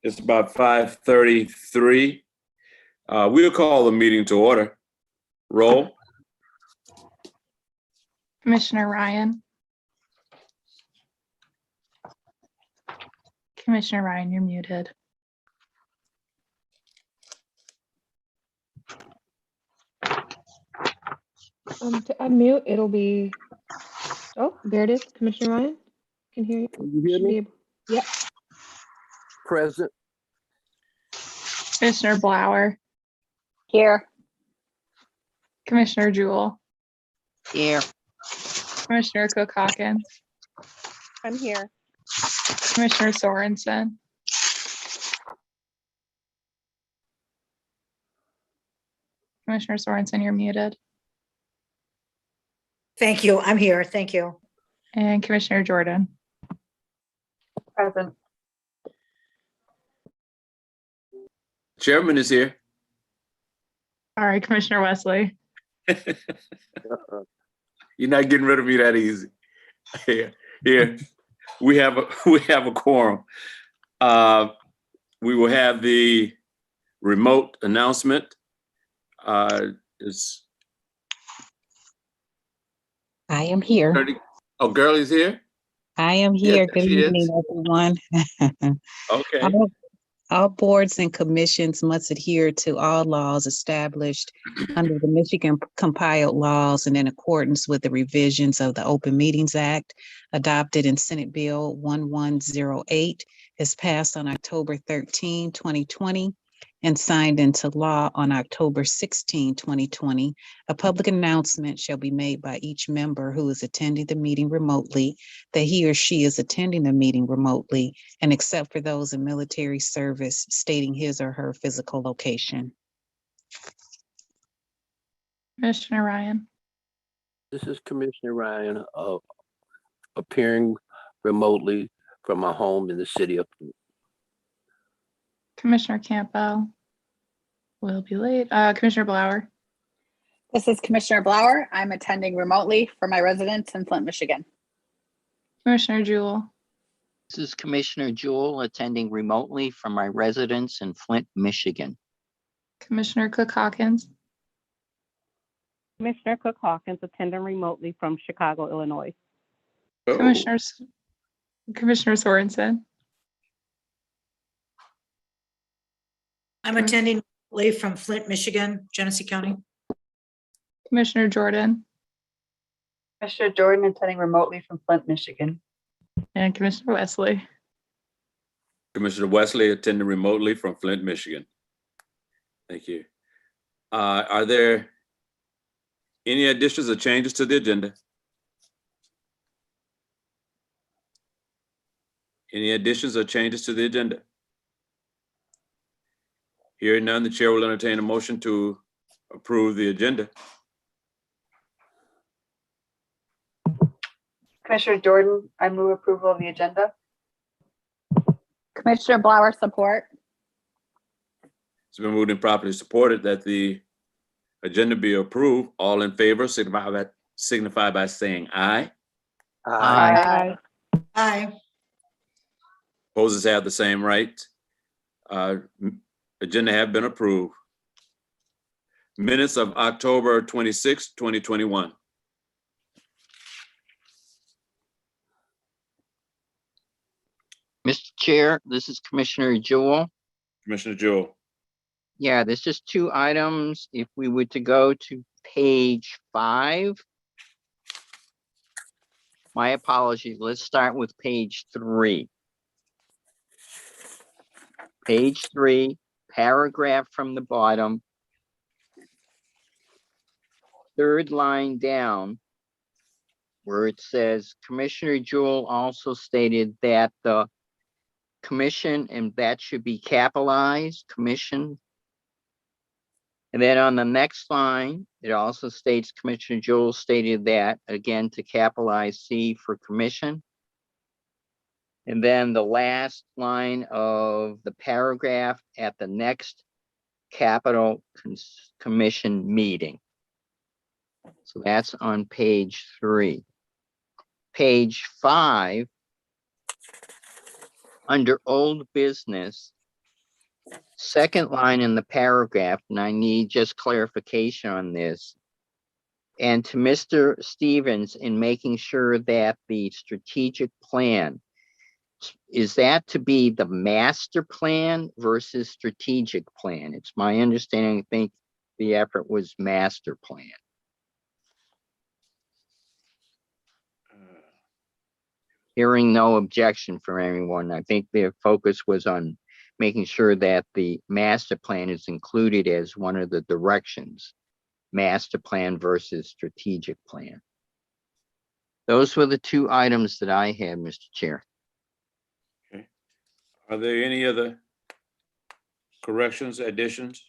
It's about 5:33. We'll call the meeting to order. Roll. Commissioner Ryan. Commissioner Ryan, you're muted. To unmute, it'll be, oh, there it is, Commissioner Ryan. Can hear you. Can you hear Should be me? able- Yep. Present. Commissioner Blower. Here. Commissioner Jewell. Here. Commissioner Cook Hawkins. I'm here. Commissioner Sorensen. Commissioner Sorensen, you're muted. Thank you. I'm here. Thank you. And Commissioner Jordan. Present. Chairman is here. All right, Commissioner Wesley. You're not getting rid of me that easy. Here. We have a quorum. We will have the remote announcement. Is I am here. Gurley's here? I am here. Yes, Good she is. evening, everyone. Okay. All boards and commissions must adhere to all laws established under the Michigan compiled laws and in accordance with the revisions of the Open Meetings Act adopted in Senate Bill 1108, is passed on October 13, 2020, and signed into law on October 16, 2020. A public announcement shall be made by each member who is attending the meeting remotely that he or she is attending the meeting remotely, and except for those in military service, stating his or her physical location. Commissioner Ryan. This is Commissioner Ryan, appearing remotely from my home in the city of. Commissioner Campbell will be late. Commissioner Blower. This is Commissioner Blower. I'm attending remotely from my residence in Flint, Michigan. Commissioner Jewell. This is Commissioner Jewell attending remotely from my residence in Flint, Michigan. Commissioner Cook Hawkins. Commissioner Cook Hawkins attending remotely from Chicago, Illinois. Oh, Commissioner Sorensen. I'm attending remotely from Flint, Michigan, Genesee County. Commissioner Jordan. Commissioner Jordan attending remotely from Flint, Michigan. And Commissioner Wesley. Commissioner Wesley attending remotely from Flint, Michigan. Thank you. Are there any additions or changes to the agenda? Any additions or changes to the agenda? Hearing none, the chair will entertain a motion to approve the agenda. Commissioner Jordan, I move approval of the agenda. Commissioner Blower, support. It's been moved and properly supported that the agenda be approved. All in favor, signify by saying aye. Aye. Aye. Opposers have the same right. Agenda have been approved. Minutes of October 26, 2021. Mr. Chair, this is Commissioner Jewell. Commissioner Jewell. Yeah, there's just two items. If we were to go to page 5. My apologies. Let's start with page 3. Page 3, paragraph from the bottom. Third line down, where it says Commissioner Jewell also stated that the commission, and that should be capitalized, commission. And then on the next line, it also states Commissioner Jewell stated that, again, to capitalize C for commission. And then the last line of the paragraph at the next capital commission meeting. So that's on page 3. Page 5, under old business, second line in the paragraph, and I need just clarification on this. And to Mr. Stevens, in making sure that the strategic plan, is that to be the master plan versus strategic plan? It's my understanding, I think the effort was master plan. Hearing no objection from anyone, I think their focus was on making sure that the master plan is included as one of the directions, master plan versus strategic plan. Those were the two items that I had, Mr. Chair. Are there any other corrections, additions?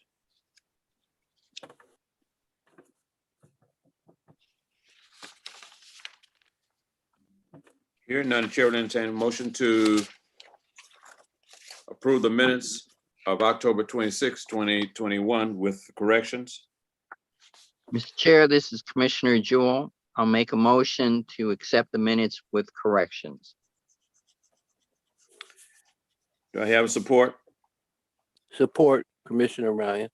Hearing none, the chair will entertain a motion to approve the minutes of October 26, 2021 with corrections. Mr. Chair, this is Commissioner Jewell. I'll make a motion to accept the minutes with corrections. Do I have support? Support Commissioner Ryan.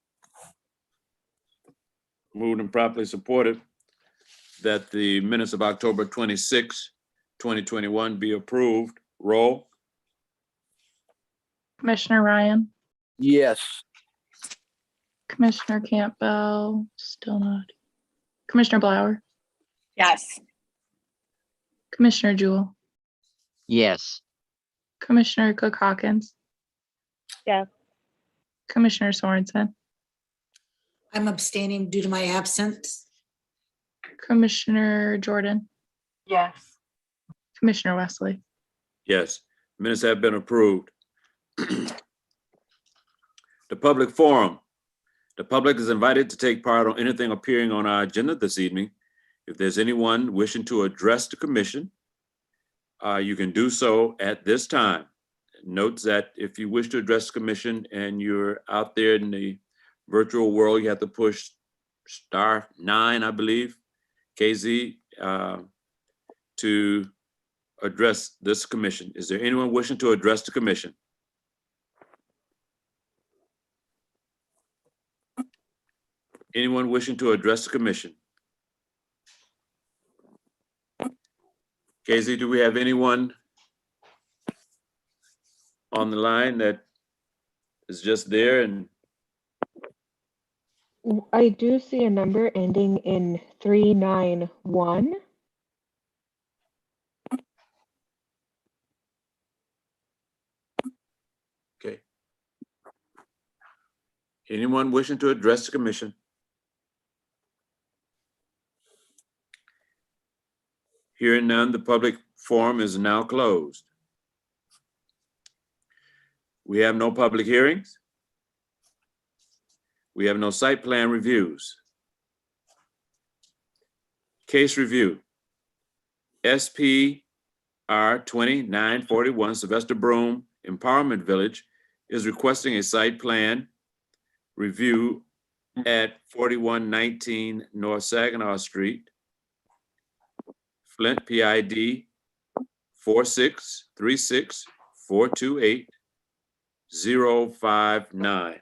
Moved and properly supported that the minutes of October 26, 2021 be approved. Roll. Commissioner Ryan, Yes. Commissioner Campbell, still not. Commissioner Blauer, Yes. Commissioner Jewell, Yes. Commissioner Cook Hawkins. Yes. Commissioner Sorensen, I'm abstaining due to my absence. Commissioner Jordan, Yes. Commissioner Wesley. Yes, minutes have been approved. The public forum. The public is invited to take part on anything appearing on our agenda this evening. If there's anyone wishing to address the commission, you can do so at this time. Note that if you wish to address the commission and you're out there in the virtual world, you have to push *9, I believe, KZ, to address this commission. Is there anyone wishing to address the commission? Anyone wishing to address the commission? KZ, do we have anyone on the line that is just there? And I do see a number ending in 391. okay. Anyone wishing to address the commission? Hearing none, the public forum is now closed. We have no public hearings. We have no site plan reviews. Case review. SPR 2941 Sylvester Broom Empowerment Village is requesting a site plan review at 4119 North Saginaw Street, Flint, PID 4636428059.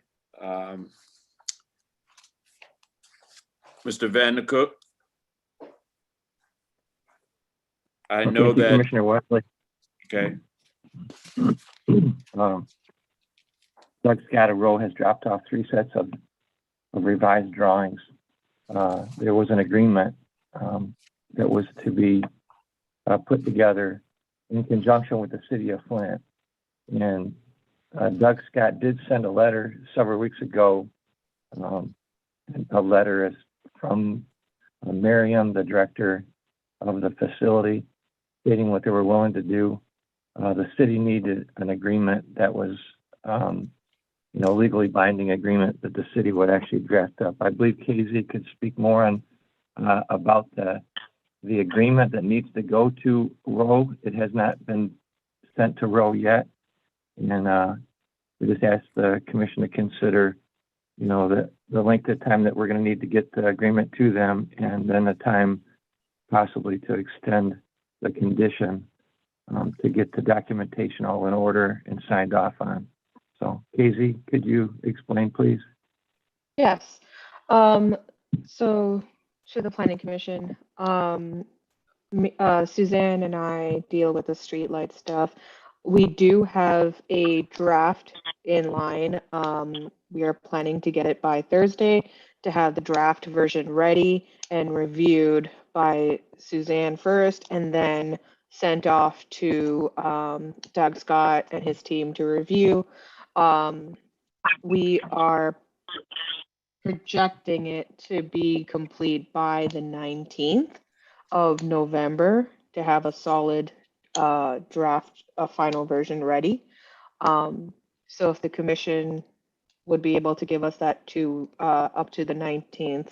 Mr. Van der Cook, I know Thank you, that, Commissioner Wesley. okay, Doug Scotto has dropped off 3 sets of revised drawings. There was an agreement that was to be put together in conjunction with the city of Flint. And Doug Scott did send a letter several weeks ago. A letter is from Miriam, the director of the facility, stating what they were willing to do. The city needed an agreement that was, legally binding agreement that the city would actually draft up. I believe KZ could speak more on about the agreement that needs to go to Roe. It has not been sent to Roe yet. And we just asked the commission to consider, the length of time that we're going to need to get the agreement to them, and then the time possibly to extend the condition to get the documentation all in order and signed off on. So So Casey, could you explain, please? Yes. So to the planning commission, Suzanne and I deal with the streetlight stuff. We do have a draft in line. We are planning to get it by Thursday to have the draft version ready and reviewed by Suzanne first, and then sent off to Doug Scott and his team to review. We are projecting it to be complete by the 19th of November to have a solid draft, a final version ready. So if the commission would be able to give us that to up to the 19th,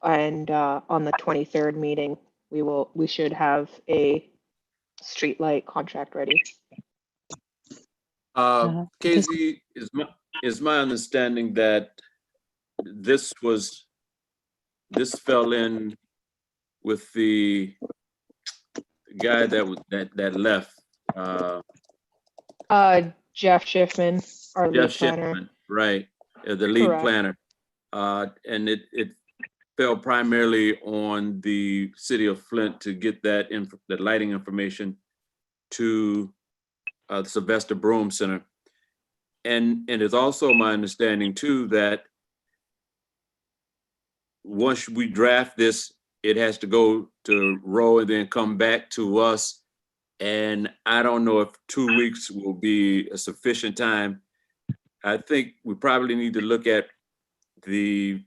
and on the 23rd meeting, we should have a streetlight contract ready. Casey, is my understanding that this fell in with the guy that left, Jeff Schiffman, our lead Jeff planner. Shipman, right, the lead Correct. planner. And it fell primarily on the city of Flint to get that lighting information to the Sylvester Broom Center. And it's also my understanding too that once we draft this, it has to go to Roe and then come back to us. And I don't know if 2 weeks will be a sufficient time. I think we probably need to look at the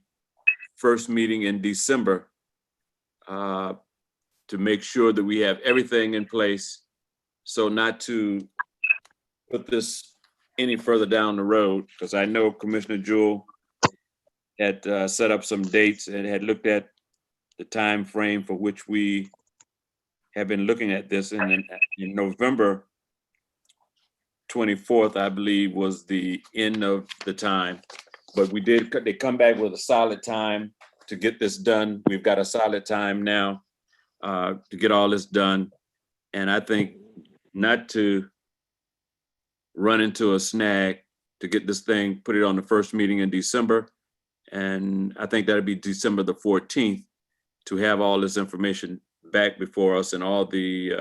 first meeting in December to make sure that we have everything in place, so not to put this any further down the road, because I know Commissioner Jewell had set up some dates and had looked at the time frame for which we have been looking at this. And in November 24th, I believe, was the end of the time. But they come back with a solid time to get this done. We've got a solid time now to get all this done. And I think not to run into a snag to get this thing, put it on the first meeting in December. And I think that'd be December the 14th to have all this information back before us and all the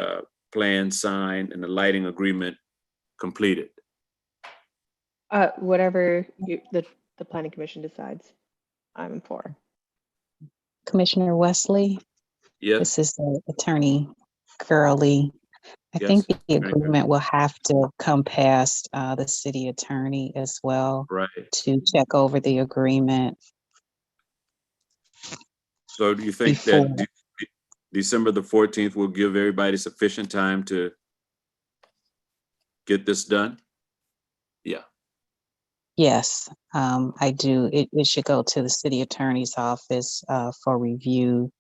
plans signed and the lighting agreement completed. Whatever the planning commission decides, I'm for. Commissioner Wesley, Yes, this is Attorney Curley. I Yes, think the Attorney Curley. agreement will have to come past the city attorney as well right. to check over the agreement. So do you think that December the 14th will give everybody sufficient time to get this done? Yeah. Yes, I do. It should go to the city attorney's office for review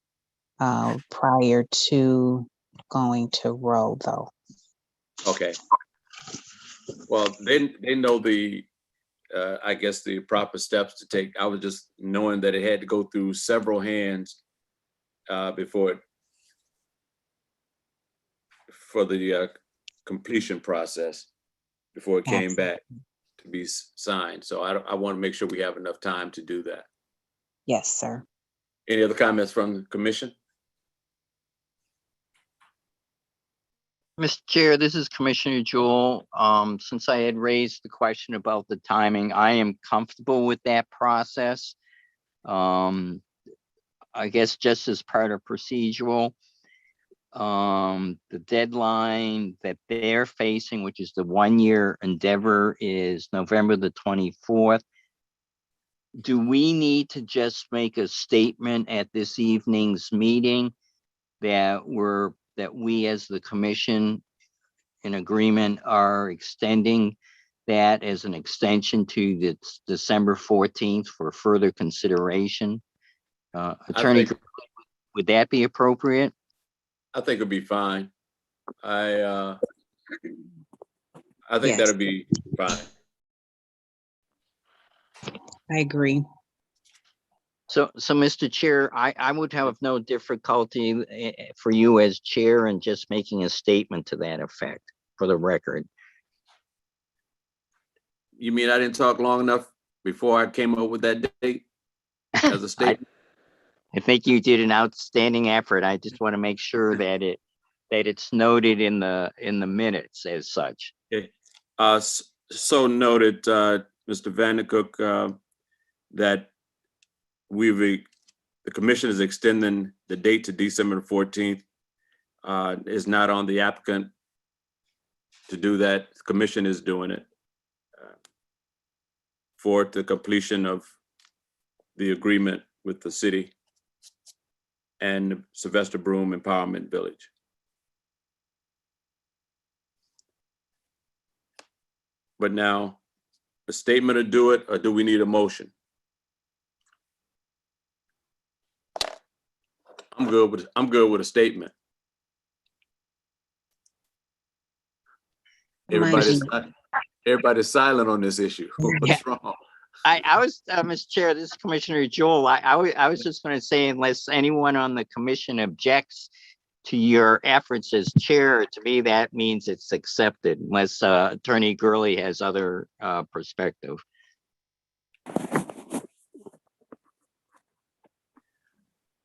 prior to going to Roe, though. Okay. Well, they know the, I guess, the proper steps to take. I was just knowing that it had to go through several hands before for the completion process, before it came back to be signed. So I want to make sure we have enough time to do that. Yes, sir. Any other comments from the commission? Mr. Chair, this is Commissioner Jewell. Since I had raised the question about the timing, I am comfortable with that process. I guess just as part of procedural, the deadline that they're facing, which is the 1-year endeavor, is November the 24th. Do we need to just make a statement at this evening's meeting that we as the commission in agreement are extending that as an extension to the December 14th for further consideration? Attorney, would that be appropriate? I think it'll be fine. I think Yes. that'll be fine. I agree. So Mr. Chair, I would have no difficulty for you as chair in just making a statement to that effect for the record. You mean I didn't talk long enough before I came up with that date as a statement? I think you did an outstanding effort. I just want to make sure that it's noted in the minutes as such. Okay. So noted, Mr. Vandercook, that the commission is extending the date to December 14th. Is not on the applicant to do that. The commission is doing it for the completion of the agreement with the city and Sylvester Broom Empowerment Village. But now, a statement to do it, or do we need a motion? I'm good with a statement. Everybody's silent on this issue. What's wrong? I was, Mr. Chair, this is Commissioner Jewell. I was just going to say, unless anyone on the commission objects to your efforts as chair, to me, that means it's accepted, unless Attorney Gurley has other perspective.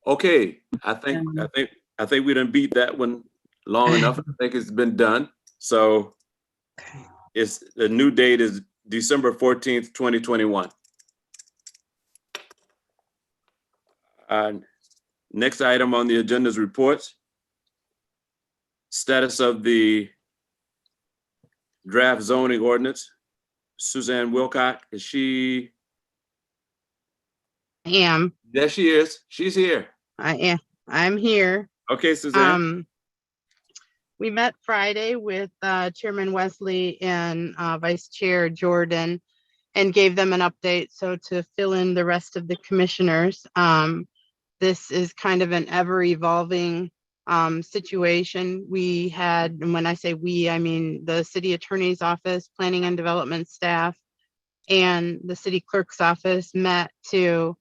Okay, I think we done beat that one long enough. I think it's been done. So the new date is December 14th, 2021. Next item on the agenda is reports. Status of the draft zoning ordinance. Suzanne Wilcock, is she? I am. There she is. She's here. I am. I'm here. Okay, Suzanne. We met Friday with Chairman Wesley and Vice Chair Jordan and gave them an update. So to fill in the rest of the commissioners, this is kind of an ever evolving situation. We had, and when I say we, I mean the city attorney's office, planning and development staff, and the city clerk's office met to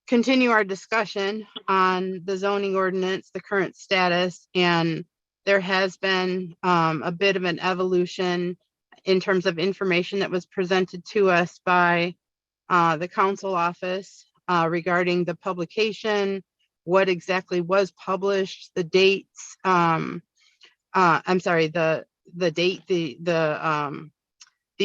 continue our discussion on the zoning ordinance, the current status, and there has been a bit of an evolution in terms of information that was presented to us by the council office regarding the publication, what exactly was published, the dates. I'm sorry, the date the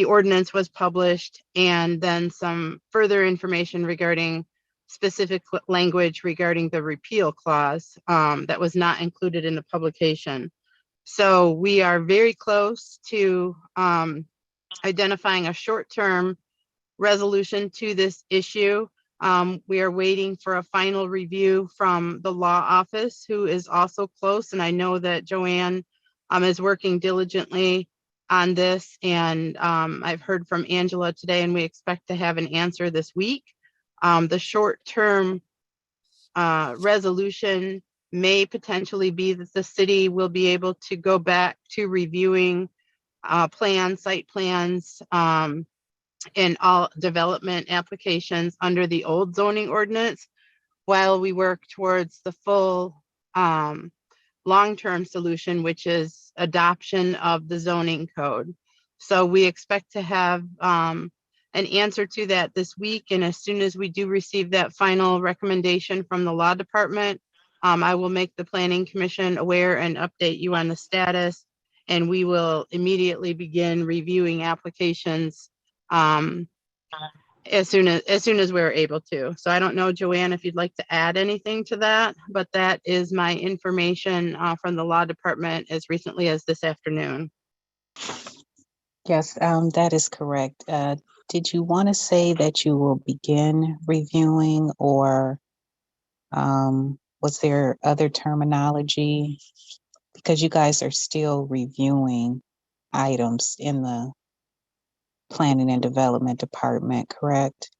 ordinance was published, and then some further information regarding specific language regarding the repeal clause that was not included in the publication. So we are very close to identifying a short-term resolution to this issue. We are waiting for a final review from the law office, who is also close. And I know that Joanne is working diligently on this. And I've heard from Angela today, and we expect to have an answer this week. The short-term resolution may potentially be that the city will be able to go back to reviewing site plans, and all development applications under the old zoning ordinance while we work towards the full long-term solution, which is adoption of the zoning code. So we expect to have an answer to that this week. And as soon as we do receive that final recommendation from the law department, I will make the planning commission aware and update you on the status. And we will immediately begin reviewing applications as soon as we're able to. So I don't know, Joanne, if you'd like to add anything to that, but that is my information from the law department as recently as this afternoon. Yes, that is correct. Did you want to say that you will begin reviewing, or was there other terminology? Because you guys are still reviewing items in the planning and development department, correct?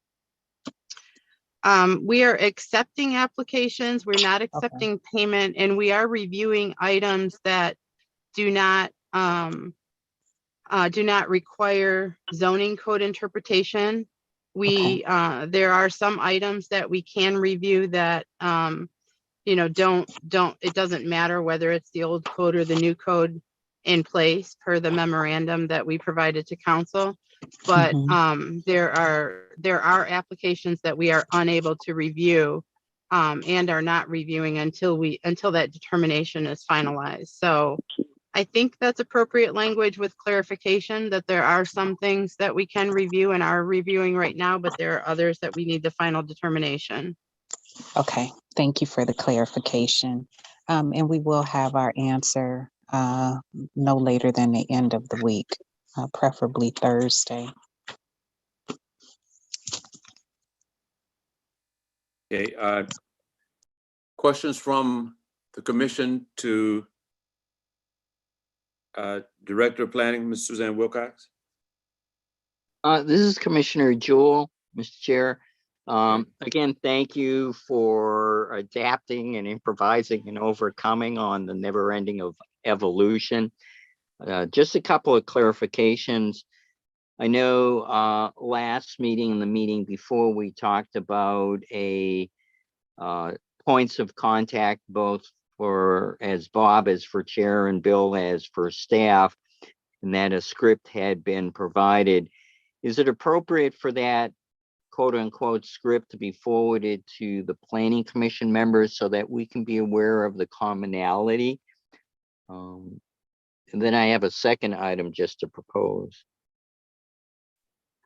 We are accepting applications. We're not accepting payment, and we are reviewing items that do not require zoning code interpretation. There are some items that we can review that it doesn't matter whether it's the old code or the new code in place per the memorandum that we provided to council. but Mhm. there are applications that we are unable to review and are not reviewing until that determination is finalized. So I think that's appropriate language with clarification that there are some things that we can review and are reviewing right now, but there are others that we need the final determination. Okay, thank you for the clarification. And we will have our answer no later than the end of the week, preferably Thursday. Okay, questions from the commission to Director of Planning, Ms. Suzanne Wilcox? This is Commissioner Jewell, Mr. Chair. Again, thank you for adapting and improvising and overcoming on the never ending of evolution. Just a couple of clarifications. I know last meeting and the meeting before we talked about a points of contact, both for as Bob as for chair and Bill as for staff, and that a script had been provided. Is it appropriate for that quote unquote script to be forwarded to the planning commission members so that we can be aware of the commonality? And then I have a second item just to propose.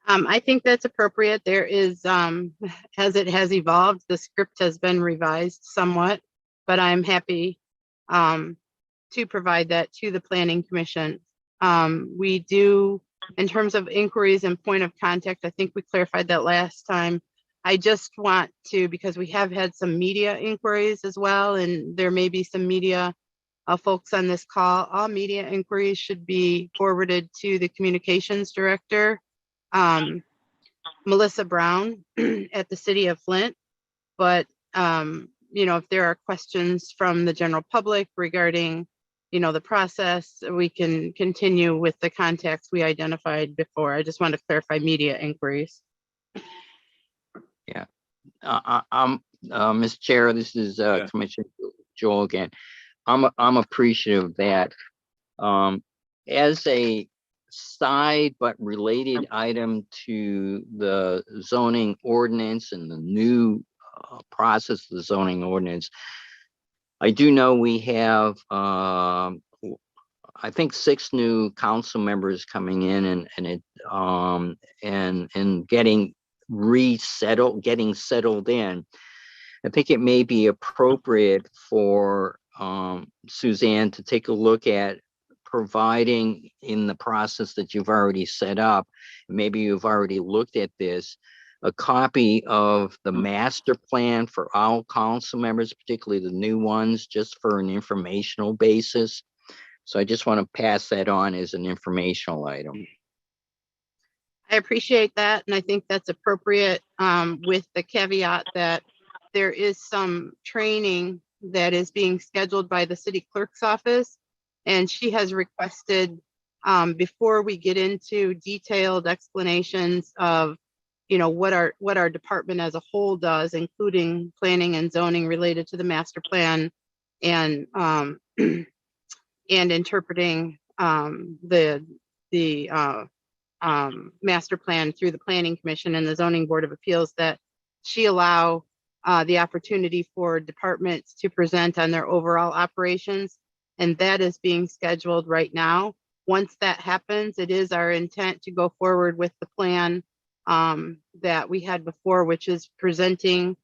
I think that's appropriate. There is, as it has evolved, the script has been revised somewhat, but I'm happy to provide that to the planning commission. We do, in terms of inquiries and point of contact, I think we clarified that last time. I just want to, because we have had some media inquiries as well, and there may be some media folks on this call. All media inquiries should be forwarded to the communications director, Melissa Brown at the City of Flint. But, you know, if there are questions from the general public regarding, you know, the process, we can continue with the contacts we identified before. I just want to clarify media inquiries. Yeah, Mr. Chair, this is Commissioner Joel again. I'm appreciative of that. As a side but related item to the zoning ordinance and the new process of the zoning ordinance, I do know we have I think 6 new council members coming in and getting settled in. I think it may be appropriate for Suzanne to take a look at providing in the process that you've already set up, maybe you've already looked at this, a copy of the master plan for all council members, particularly the new ones, just for an informational basis. So I just want to pass that on as an informational item. I appreciate that, and I think that's appropriate with the caveat that there is some training that is being scheduled by the city clerk's office, and she has requested before we get into detailed explanations of, you know, what our department as a whole does, including planning and zoning related to the master plan, and and interpreting the master plan through the planning commission and the zoning board of appeals, that she allow the opportunity for departments to present on their overall operations. And that is being scheduled right now. Once that happens, it is our intent to go forward with the plan that we had before, which is presenting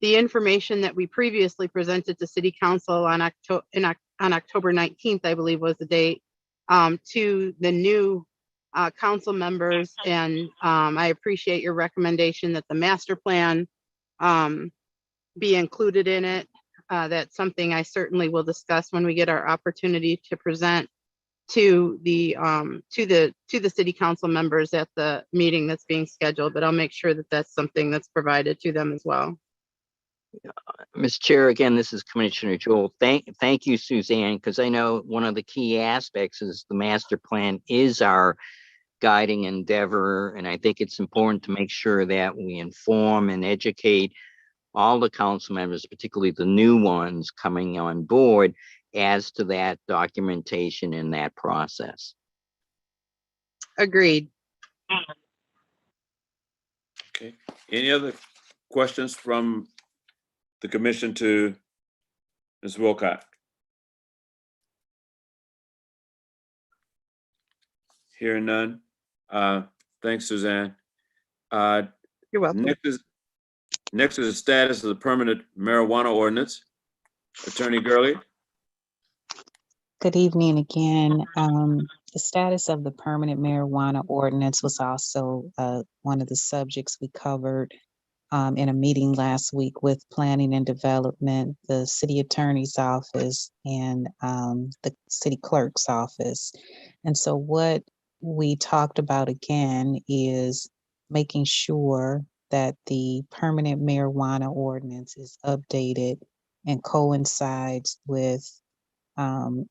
the information that we previously presented to City Council on October 19th, I believe was the date, to the new council members. And I appreciate your recommendation that the master plan be included in it. That's something I certainly will discuss when we get our opportunity to present to the city council members at the meeting that's being scheduled, but I'll make sure that that's something that's provided to them as well. Mr. Chair, again, this is Commissioner Jewell. Thank you, Suzanne, because I know one of the key aspects is the master plan is our guiding endeavor, and I think it's important to make sure that we inform and educate all the council members, particularly the new ones coming on board, as to that documentation in that process. Agreed. Okay. Any other questions from the commission to Ms. Wilcox? Hearing none. Thanks, Suzanne. You're welcome. Next is the status of the permanent marijuana ordinance. Attorney Gurley. Good evening again. The status of the permanent marijuana ordinance was also one of the subjects we covered in a meeting last week with Planning and Development, the City Attorney's Office, and the City Clerk's Office. And so what we talked about again is making sure that the permanent marijuana ordinance is updated and coincides with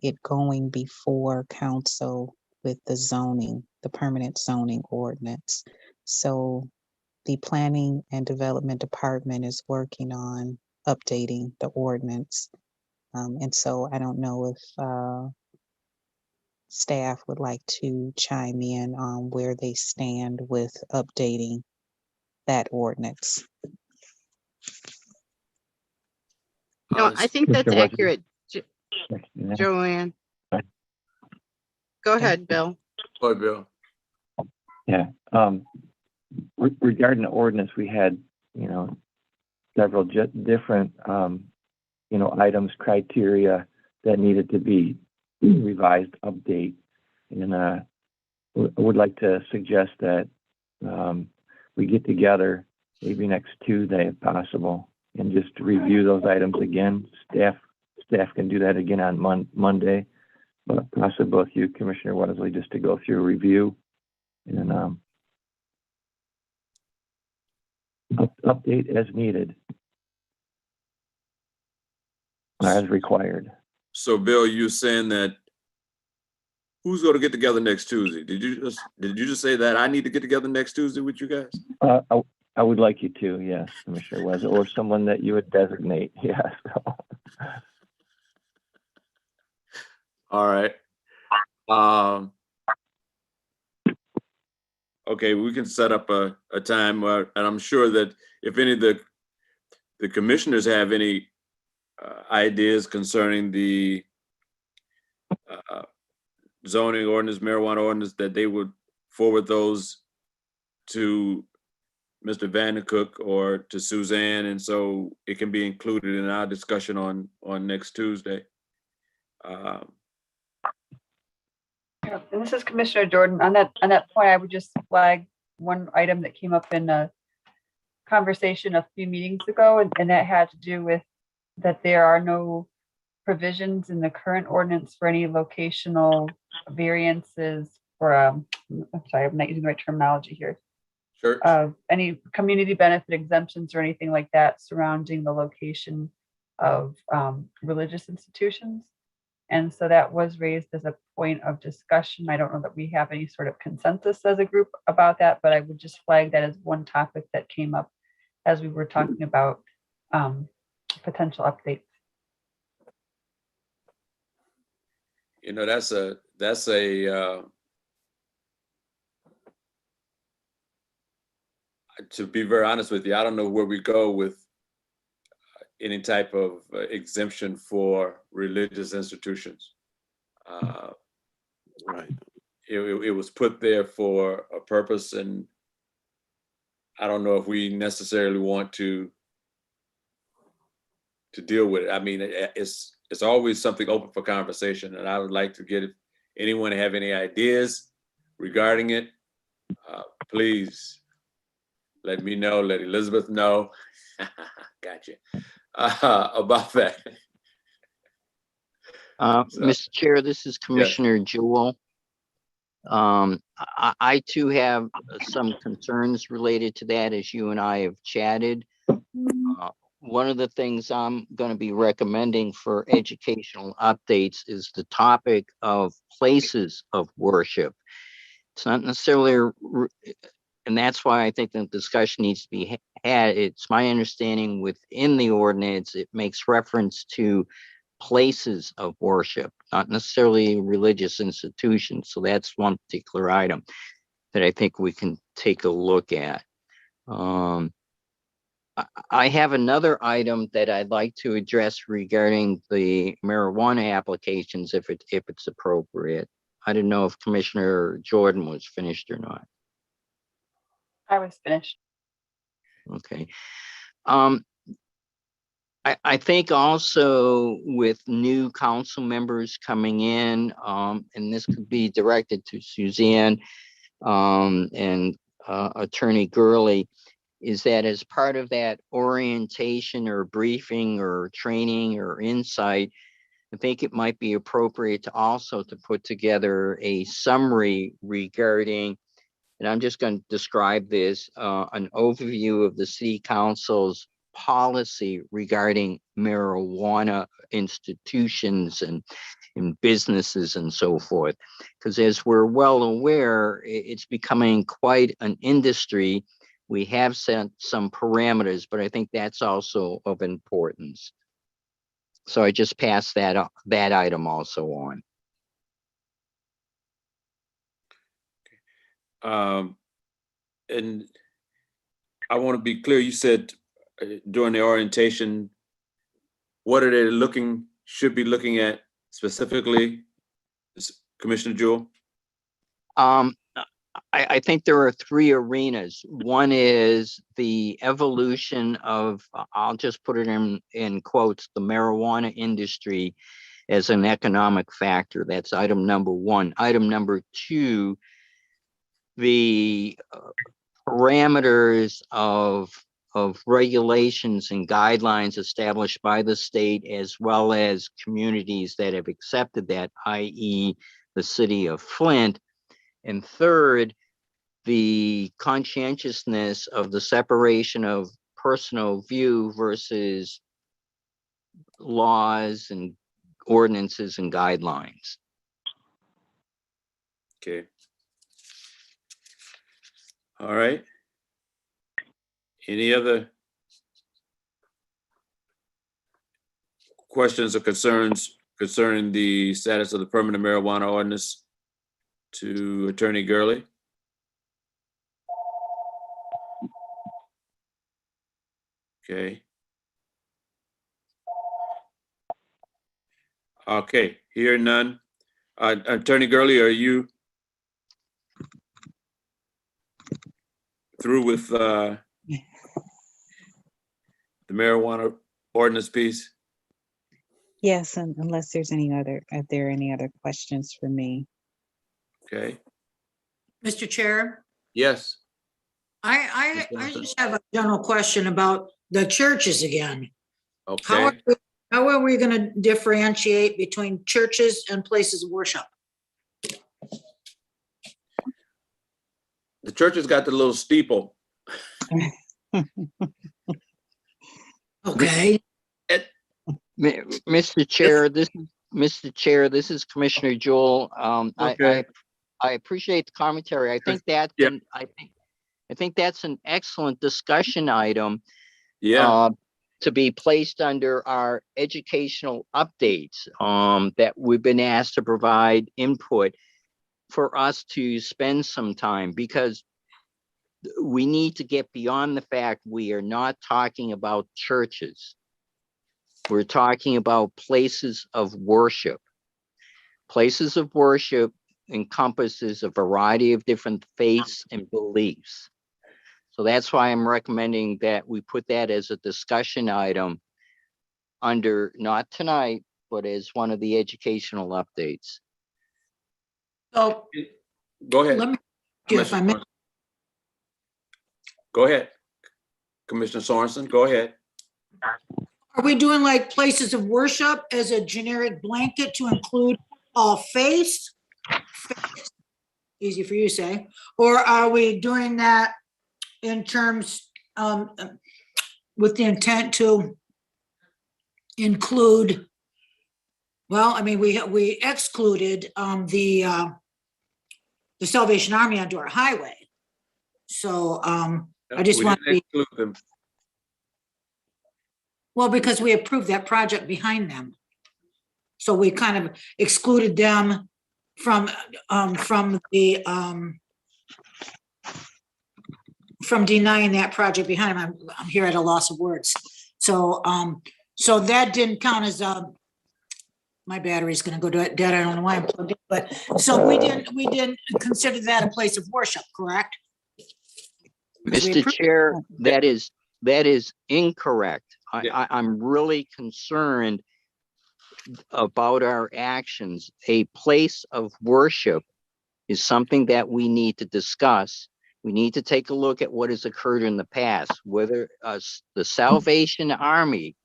it going before council with the zoning, the permanent zoning ordinance. So the Planning and Development Department is working on updating the ordinance. And so I don't know if staff would like to chime in on where they stand with updating that ordinance. No, I think that's Mr. Wesley. accurate, Joanne. Go ahead, Bill. Go ahead, Bill. Yeah. Regarding the ordinance, we had, several different, items, criteria that needed to be revised, update. And I would like to suggest that we get together maybe next Tuesday if possible and just review those items again. Staff can do that again on Monday, but possibly both you, Commissioner Wesley, just to go through a review and update as needed, as required. So Bill, you're saying that who's going to get together next Tuesday? Did you just say that I need to get together next Tuesday with you guys? I would like you to, yes, Commissioner Wesley, or someone that you would designate. Yes. All right. Okay, we can set up a time, and I'm sure that if any of the commissioners have any ideas concerning the zoning ordinance, marijuana ordinance, that they would forward those to Mr. Vandercook or to Suzanne, and so it can be included in our discussion on next Tuesday. And this is Commissioner Jordan. On that point, I would just flag one item that came up in a conversation a few meetings ago, and that had to do with that there are no provisions in the current ordinance for any locational variances for, I'm sorry, I'm not using the right terminology here. Church. Any community benefit exemptions or anything like that surrounding the location of religious institutions. And so that was raised as a point of discussion. I don't know that we have any sort of consensus as a group about that, but I would just flag that as one topic that came up as we were talking about potential updates. That's a to be very honest with you, I don't know where we go with any type of exemption for religious institutions. Right. It was put there for a purpose, and I don't know if we necessarily want to deal with it. I mean, it's always something open for conversation, and I would like to get anyone have any ideas regarding it, please let me know, let Elizabeth know. Gotcha. About that. Mr. Chair, this is Commissioner Jewell. I too have some concerns related to that, as you and I have chatted. One of the things I'm going to be recommending for educational updates is the topic of places of worship. It's not necessarily, and that's why I think the discussion needs to be had. It's my understanding within the ordinance, it makes reference to places of worship, not necessarily religious institutions. So that's one particular item. that I think we can take a look at. I have another item that I'd like to address regarding the marijuana applications, if it's appropriate. I didn't know if Commissioner Jordan was finished or not. I was finished. Okay. I think also with new council members coming in, and this could be directed to Suzanne and Attorney Gurley, is that as part of that orientation or briefing or training or insight, I think it might be appropriate to also to put together a summary regarding, and I'm just going to describe this, an overview of the city council's policy regarding marijuana institutions and businesses and so forth. Because as we're well aware, it's becoming quite an industry. We have set some parameters, but I think that's also of importance. So I just passed that item also on. And I want to be clear, you said during the orientation, what are they should be looking at specifically, Commissioner Jewell? I think there are three arenas. One is the evolution of, I'll just put it in quotes, the marijuana industry as an economic factor. That's item number one. Item number two, the parameters of regulations and guidelines established by the state, as well as communities that have accepted that, i.e. the city of Flint. And third, the conscientiousness of the separation of personal view versus laws and ordinances and guidelines. Okay. All right. Any other questions or concerns concerning the status of the permanent marijuana ordinance to Attorney Gurley? Okay. Okay, hearing none. Attorney Gurley, are you through with the marijuana ordinance piece? Yes, unless there's if there are any other questions for me. Okay. Mr. Chair, Yes. I just have a general question about the churches again. Okay. How are we going to differentiate between churches and places of worship? The church has got the little steeple. Okay. Mr. Chair, this is Commissioner Jewell. Okay. I appreciate the commentary. I think that's I think that's an excellent discussion item. Yeah. To be placed under our educational updates that we've been asked to provide input for us to spend some time, because we need to get beyond the fact we are not talking about churches. We're talking about places of worship. Places of worship encompasses a variety of different faiths and beliefs. So that's why I'm recommending that we put that as a discussion item under, not tonight, but as one of the educational updates. So Go ahead. let me, if I may, Go ahead. Commissioner Sorensen, go ahead. are we doing like places of worship as a generic blanket to include all faiths? Easy for you to say. Or are we doing that in terms with the intent to include, well, I mean, we excluded the Salvation Army onto our highway. So I just want to be, Exclude them. well, because we approved that project behind them. So we kind of excluded them from the from denying that project behind him. I'm here at a loss of words. So, so that didn't count as, my battery's gonna go dead. I don't know why I'm plugged in, but, so we didn't consider that a place of worship, correct? Because we Mr. approved- Chair, that is incorrect. I'm really concerned about our actions. A place of worship is something that we need to discuss. We need to take a look at what has occurred in the past, whether the Salvation Army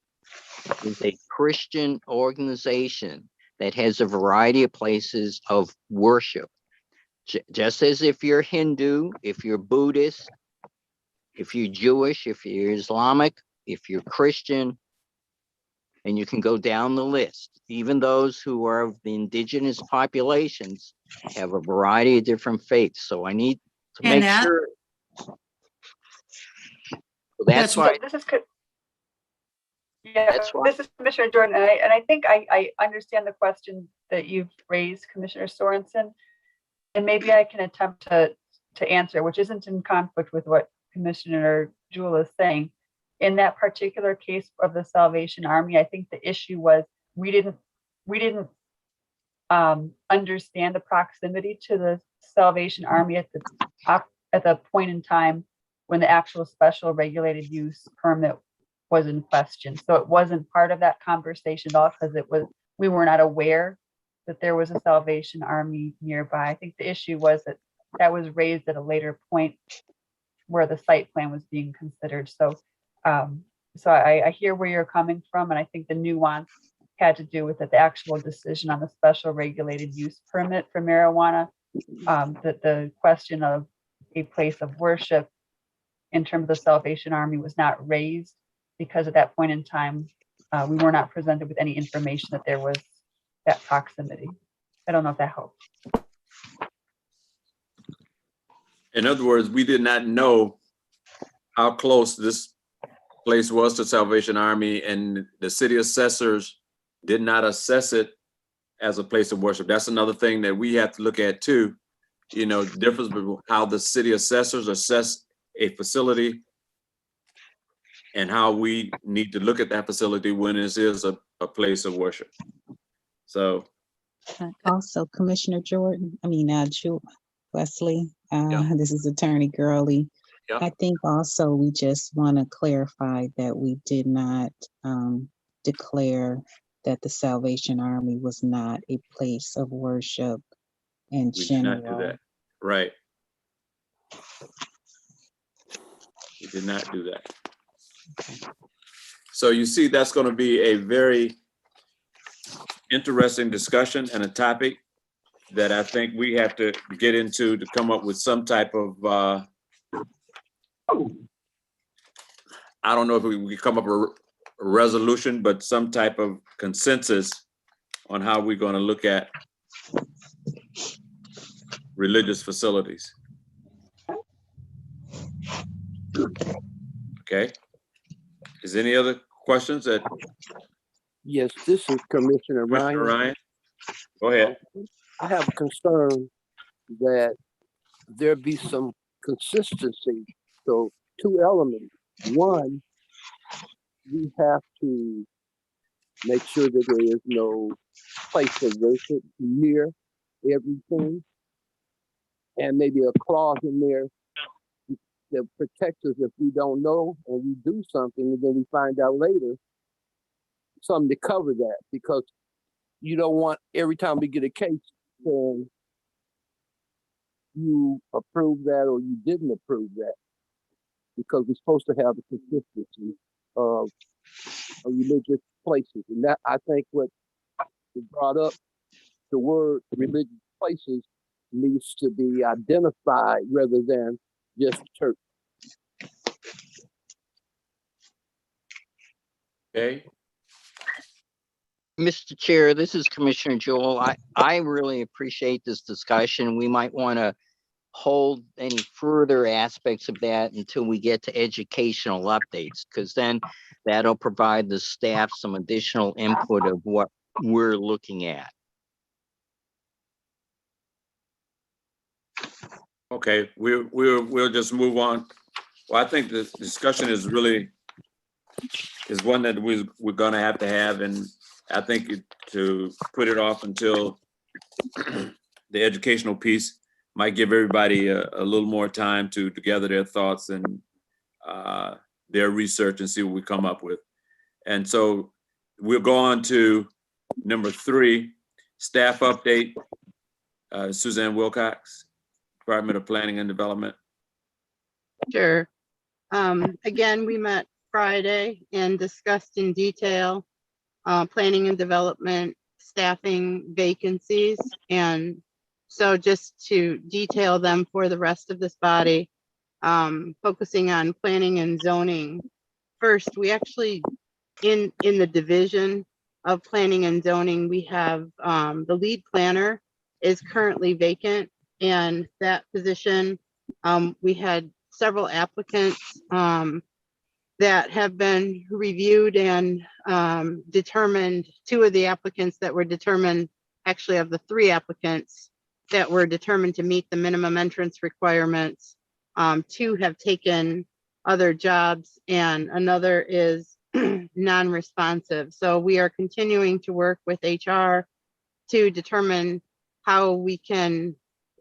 is a Christian organization that has a variety of places of worship. Just as if you're Hindu, if you're Buddhist, if you're Jewish, if you're Islamic, if you're Christian, and you can go down the list. Even those who are of the indigenous populations have a variety of different faiths. So I need to And make that- sure. So that's That's why, This is good. Yeah, That's why- this is Commissioner Jordan, and I think I understand the question that you've raised, Commissioner Sorensen. And maybe I can attempt to answer, which isn't in conflict with what Commissioner Jewell is saying. In that particular case of the Salvation Army, I think the issue was we didn't understand the proximity to the Salvation Army at the point in time when the actual special regulated use permit was in question. So it wasn't part of that conversation at all because we were not aware that there was a Salvation Army nearby. I think the issue was that was raised at a later point where the site plan was being considered. So I hear where you're coming from, and I think the nuance had to do with the actual decision on the special regulated use permit for marijuana. That the question of a place of worship in terms of the Salvation Army was not raised because at that point in time, we were not presented with any information that there was that proximity. I don't know if that helps. In other words, we did not know how close this place was to Salvation Army, and the city assessors did not assess it as a place of worship. That's another thing that we have to look at too. You know, the difference between how the city assessors assess a facility and how we need to look at that facility when it is a place of worship. So. Also, Commissioner Jordan, Wesley, this is Attorney Gurley. Yeah. I think also we just want to clarify that we did not declare that the Salvation Army was not a place of worship in We did general. not do that. Right. We did not do that. So you see, that's going to be a very interesting discussion and a topic that I think we have to get into to come up with some type of, I don't know if we come up with a resolution, but some type of consensus on how we're going to look at religious facilities. Okay. Is any other questions that? Yes, this is Commissioner Mr. Ryan? Go ahead. I have concern that there be some consistency. So 2 elements. One, we have to make sure that there is no place of worship near everything. And maybe a clause in there that protects us if we don't know and we do something and then we find out later, something to cover that, because you don't want every time we get a case saying you approved that or you didn't approve that, because we're supposed to have a consistency of religious places. And that, I think, what was brought up, the word religious places needs to be identified rather than just church. Okay. Mr. Chair, this is Commissioner Jewell. I really appreciate this discussion. We might want to hold any further aspects of that until we get to educational updates, because then that'll provide the staff some additional input of what we're looking at. Okay, we'll just move on. Well, I think the discussion is one that we're gonna have to have, and I think to put it off until the educational piece might give everybody a little more time to gather their thoughts and their research and see what we come up with. And so we'll go on to number 3, staff update. Suzanne Wilcox, Department of Planning and Development. Sure. Again, we met Friday and discussed in detail planning and development, staffing vacancies. And so just to detail them for the rest of this body, focusing on planning and zoning. First, we actually, in the division of planning and zoning, we have the lead planner is currently vacant, and that position, we had several applicants that have been reviewed and determined. 2 of the applicants that were determined, actually of the 3 applicants that were determined to meet the minimum entrance requirements, 2 have taken other jobs and another is non-responsive. So we are continuing to work with HR to determine how we can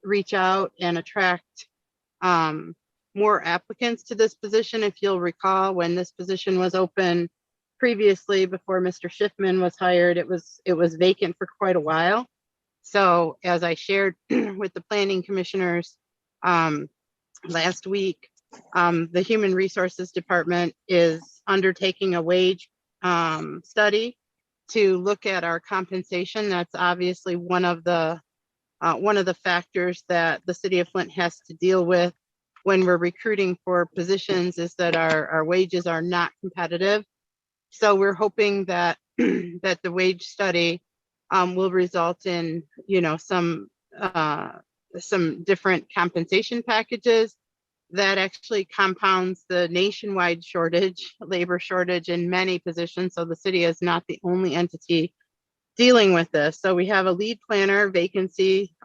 reach out and attract more applicants to this position. If you'll recall, when this position was open previously, before Mr. Schiffman was hired, it was vacant for quite a while. So as I shared with the planning commissioners last week, the Human Resources Department is undertaking a wage study to look at our compensation. That's obviously one of the factors that the city of Flint has to deal with when we're recruiting for positions, is that our wages are not competitive. So we're hoping that that the wage study will result in, some different compensation packages that actually compounds the nationwide labor shortage in many positions. So the city is not the only entity dealing with this. So we have a lead planner vacancy.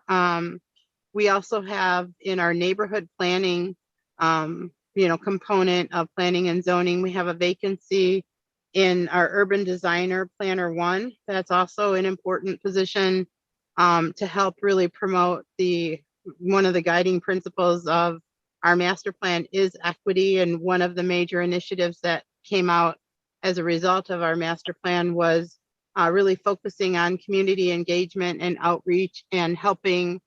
We also have in our neighborhood planning, component of planning and zoning, we have a vacancy in our urban designer planner 1. That's also an important position to help really promote one of the guiding principles of our master plan is equity. And one of the major initiatives that came out as a result of our master plan was really focusing on community engagement and outreach and helping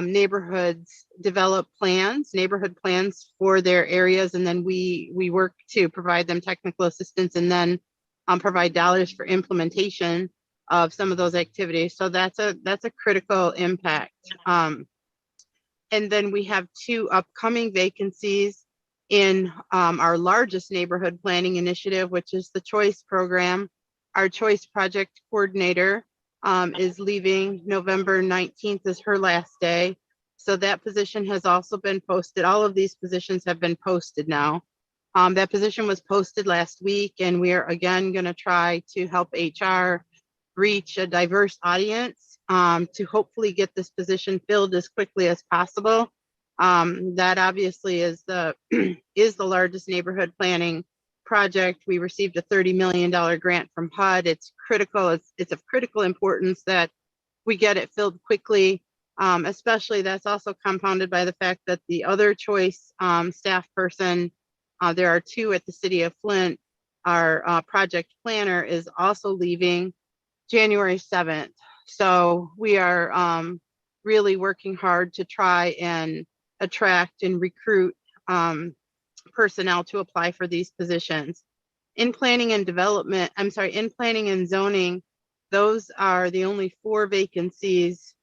neighborhoods develop neighborhood plans for their areas. And then we work to provide them technical assistance and then provide dollars for implementation of some of those activities. So that's a critical impact. And then we have 2 upcoming vacancies in our largest neighborhood planning initiative, which is the Choice program. Our Choice project coordinator is leaving. November 19th is her last day. So that position has also been posted. All of these positions have been posted now. That position was posted last week, and we are again going to try to help HR reach a diverse audience to hopefully get this position filled as quickly as possible. That obviously is the largest neighborhood planning project. We received a $30 million grant from HUD. It's critical. It's of critical importance that we get it filled quickly. Especially that's also compounded by the fact that the other Choice staff person, there are 2 at the city of Flint. Our project planner is also leaving January 7th. So we are really working hard to try and attract and recruit personnel to apply for these positions. In planning and zoning, those are the only 4 vacancies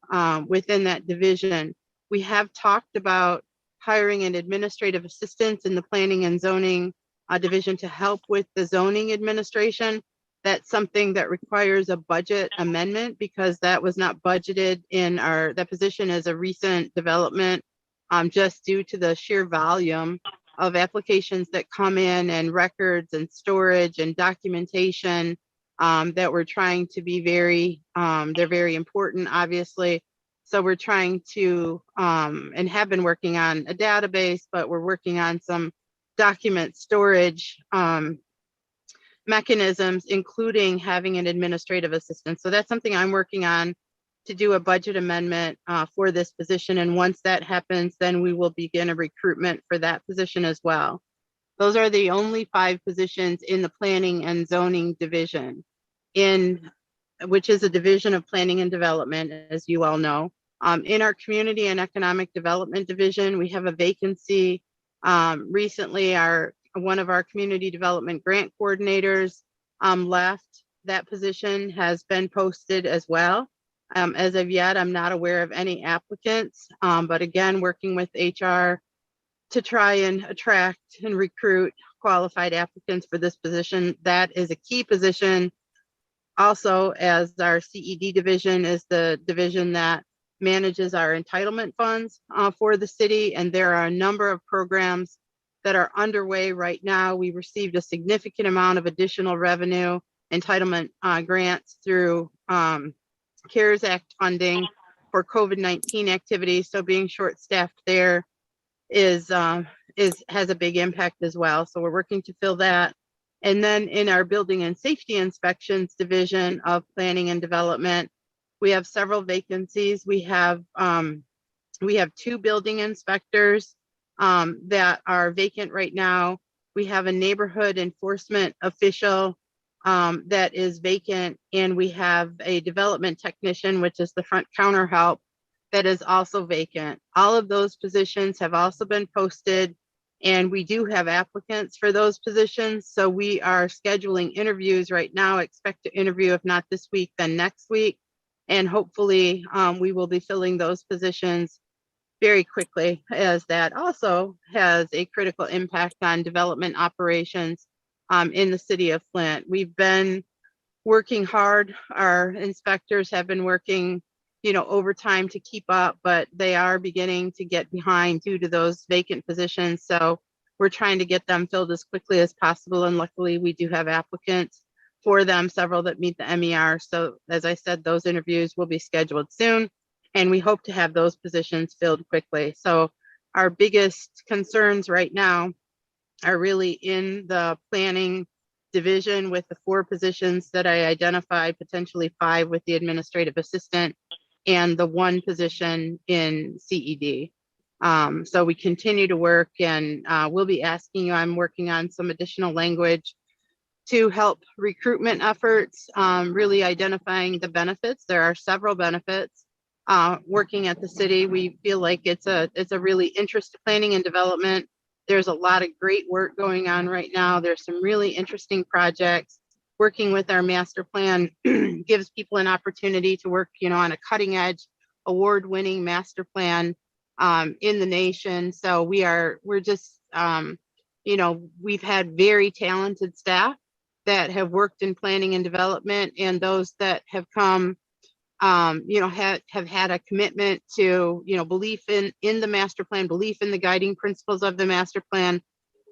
within that division. We have talked about hiring an administrative assistant in the planning and zoning division to help with the zoning administration. That's something that requires a budget amendment because that was not budgeted in that position as a recent development, just due to the sheer volume of applications that come in and records and storage and documentation that we're trying to be they're very important, obviously. So we're trying to, and have been working on a database, but we're working on some document storage mechanisms, including having an administrative assistant. So that's something I'm working on to do a budget amendment for this position. And once that happens, then we will begin a recruitment for that position as well. Those are the only 5 positions in the planning and zoning division, which is a division of planning and development, as you all know. In our community and economic development division, we have a vacancy. Recently, one of our community development grant coordinators left. That position has been posted as well. As of yet, I'm not aware of any applicants, but again, working with HR to try and attract and recruit qualified applicants for this position. That is a key position. Also, as our CED division is the division that manages our entitlement funds for the city, and there are a number of programs that are underway right now. We received a significant amount of additional revenue entitlement grants through CARES Act funding for COVID-19 activities. So being short-staffed there has a big impact as well. So we're working to fill that. And then in our building and safety inspections division of planning and development, we have several vacancies. We have 2 building inspectors that are vacant right now. We have a neighborhood enforcement official that is vacant, and we have a development technician, which is the front counter help, that is also vacant. All of those positions have also been posted, and we do have applicants for those positions. So we are scheduling interviews right now. Expect to interview, if not this week, then next week. And hopefully we will be filling those positions very quickly, as that also has a critical impact on development operations in the city of Flint. We've been working hard. Our inspectors have been working, overtime to keep up, but they are beginning to get behind due to those vacant positions. So we're trying to get them filled as quickly as possible. And luckily we do have applicants for them, several that meet the MER. So as I said, those interviews will be scheduled soon, and we hope to have those positions filled quickly. So our biggest concerns right now are really in the planning division with the 4 positions that I identified, potentially 5 with the administrative assistant, and the 1 position in CED. So we continue to work, and we'll be asking you, I'm working on some additional language to help recruitment efforts, really identifying the benefits. There are several benefits. Working at the city, we feel like it's a really interesting planning and development. There's a lot of great work going on right now. There's some really interesting projects. Working with our master plan gives people an opportunity to work, on a cutting edge, award-winning master plan in the nation. So we're just, we've had very talented staff that have worked in planning and development, and those that have come, have had a commitment to, belief in the master plan, belief in the guiding principles of the master plan,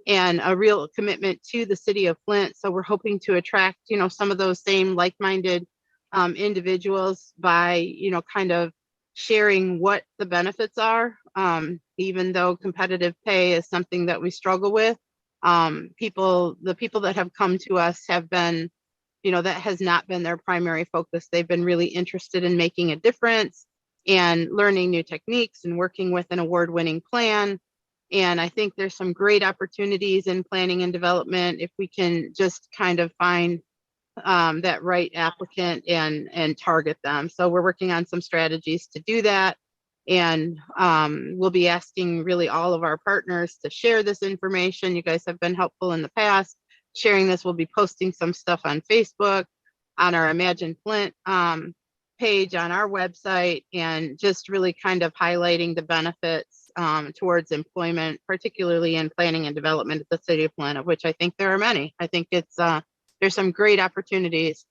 and a real commitment to the city of Flint. So we're hoping to attract, some of those same like-minded individuals by, kind of sharing what the benefits are, even though competitive pay is something that we struggle with. The people that have come to us have been, that has not been their primary focus. They've been really interested in making a difference and learning new techniques and working with an award-winning plan. And I think there's some great opportunities in planning and development if we can just kind of find that right applicant and target them. So we're working on some strategies to do that. And we'll be asking really all of our partners to share this information. You guys have been helpful in the past sharing this. We'll be posting some stuff on Facebook, on our Imagine Flint page on our website, and just really kind of highlighting the benefits towards employment, particularly in planning and development at the city of Flint, of which I think there are many. I think there's some great opportunities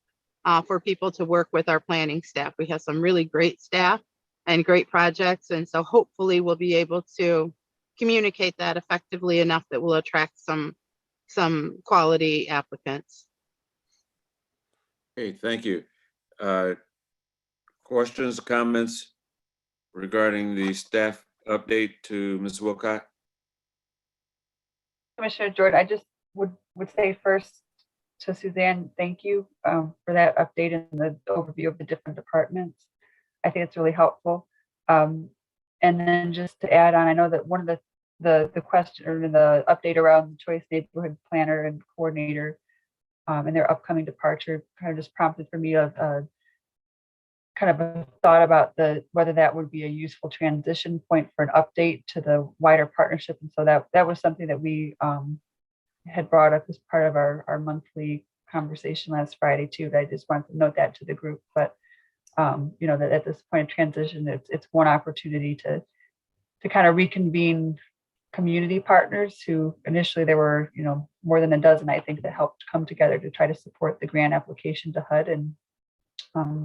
for people to work with our planning staff. We have some really great staff and great projects. And so hopefully we'll be able to communicate that effectively enough that we'll attract some quality applicants. Okay, thank you. Questions, comments regarding the staff update to Ms. Wilcott? Commissioner Jordan, I just would say first to Suzanne, thank you for that update and the overview of the different departments. I think it's really helpful. And then just to add on, I know that one of the question or the update around the choice neighborhood planner and coordinator and their upcoming departure kind of just prompted for me a kind of a thought about whether that would be a useful transition point for an update to the wider partnership. And so that was something that we had brought up as part of our monthly conversation last Friday too. That I just wanted to note that to the group. But you know, that at this point of transition, it's one opportunity to kind of reconvene community partners who initially there were, you know, more than a dozen, I think, that helped come together to try to support the grant application to HUD. And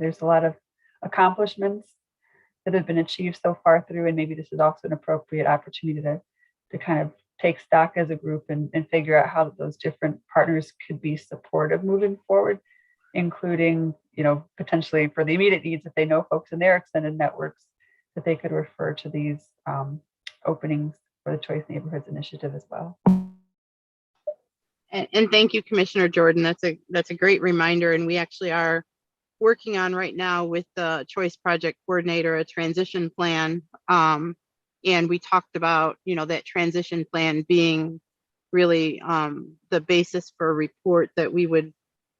there's a lot of accomplishments that have been achieved so far through, and maybe this is also an appropriate opportunity to kind of take stock as a group and figure out how those different partners could be supportive moving forward, including, you know, potentially for the immediate needs, if they know folks in their extended networks, that they could refer to these openings for the Choice Neighborhoods Initiative as well. And thank you, Commissioner Jordan. That's a great reminder. And we actually are working on right now with the Choice Project Coordinator a transition plan. And we talked about, you know, that transition plan being really the basis for a report that we would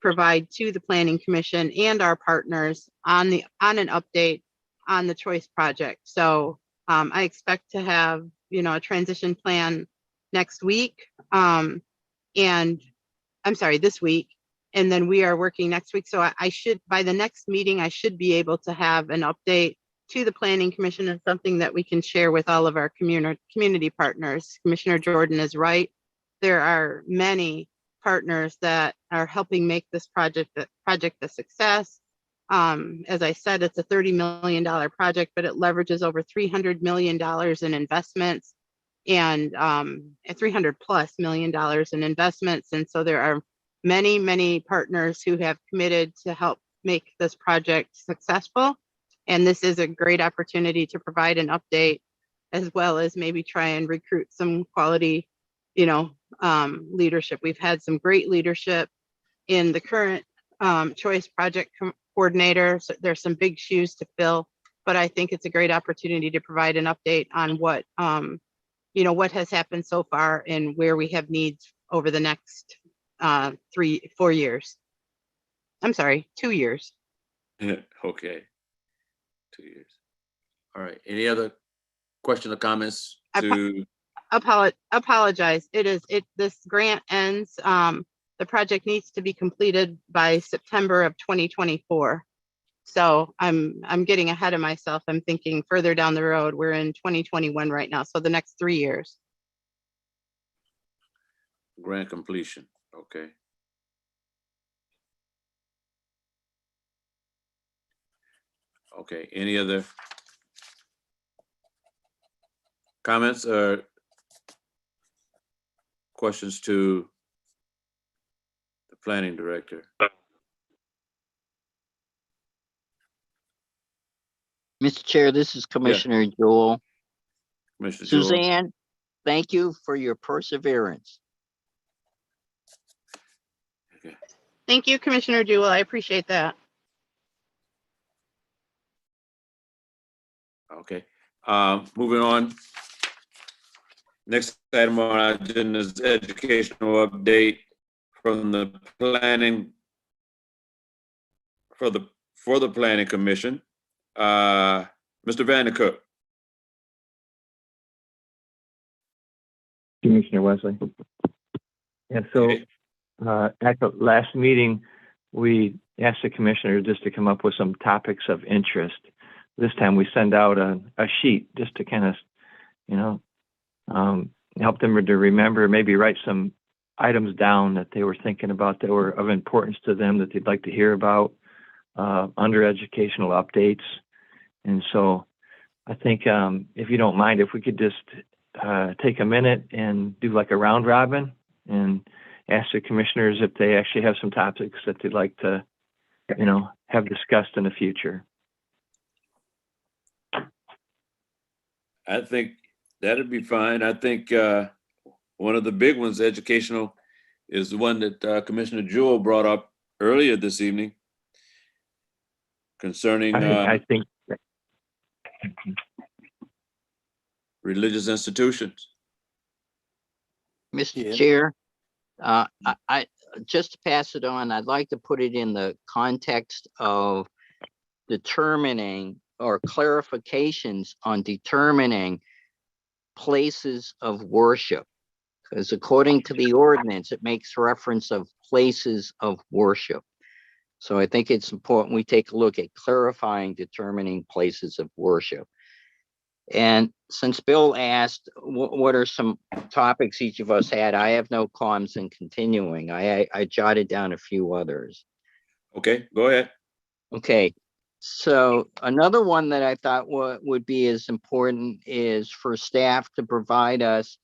provide to the Planning Commission and our partners on an update on the Choice Project. So I expect to have, you know, a transition plan next week. And I'm sorry, this week. And then we are working next week. So I should, by the next meeting, I should be able to have an update to the Planning Commission and something that we can share with all of our community partners. Commissioner Jordan is right. There are many partners that are helping make this project a success. As I said, it's a $30 million project, but it leverages over $300 million in investments and $300+ million in investments. And so there are many, many partners who have committed to help make this project successful. And this is a great opportunity to provide an update, as well as maybe try and recruit some quality, you know, leadership. We've had some great leadership in the current Choice Project Coordinator. So there's some big shoes to fill, but I think it's a great opportunity to provide an update on what, you know, what has happened so far and where we have needs over the next 4 years. I'm sorry, 2 years. Okay. 2 years. All right. Any other questions or comments to? Apologize. This grant ends. The project needs to be completed by September of 2024. So I'm getting ahead of myself. I'm thinking further down the road. We're in 2021 right now. So the next 3 years. Grant completion. Okay. Okay. Any other comments or questions to the planning director? Mr. Chair, this is Commissioner Jewell. Commissioner Jewell. Suzanne, thank you for your perseverance. Okay. Thank you, Commissioner Jewell. I appreciate that. Okay. Moving on. Next item on our agenda is educational update from the planning for the Planning Commission. Mr. Vandercook. Commissioner Wesley. Yeah, so at the last meeting, we asked the commissioner just to come up with some topics of interest. This time we send out a sheet just to kind of, you know, help them to remember, maybe write some items down that they were thinking about that were of importance to them that they'd like to hear about under educational updates. And so I think if you don't mind, if we could just take a minute and do like a round robin and ask the commissioners if they actually have some topics that they'd like to, you know, have discussed in the future. I think that'd be fine. I think one of the big ones, educational, is the one that Commissioner Jewell brought up earlier this evening concerning I think religious institutions. Mr. Yeah. Chair, I just to pass it on, I'd like to put it in the context of determining or clarifications on determining places of worship. Because according to the ordinance, it makes reference of places of worship. So I think it's important we take a look at clarifying, determining places of worship. And since Bill asked, what are some topics each of us had, I have no qualms in continuing. I jotted down a few others. Okay, go ahead. Okay, so another one that I thought would be as important is for staff to provide us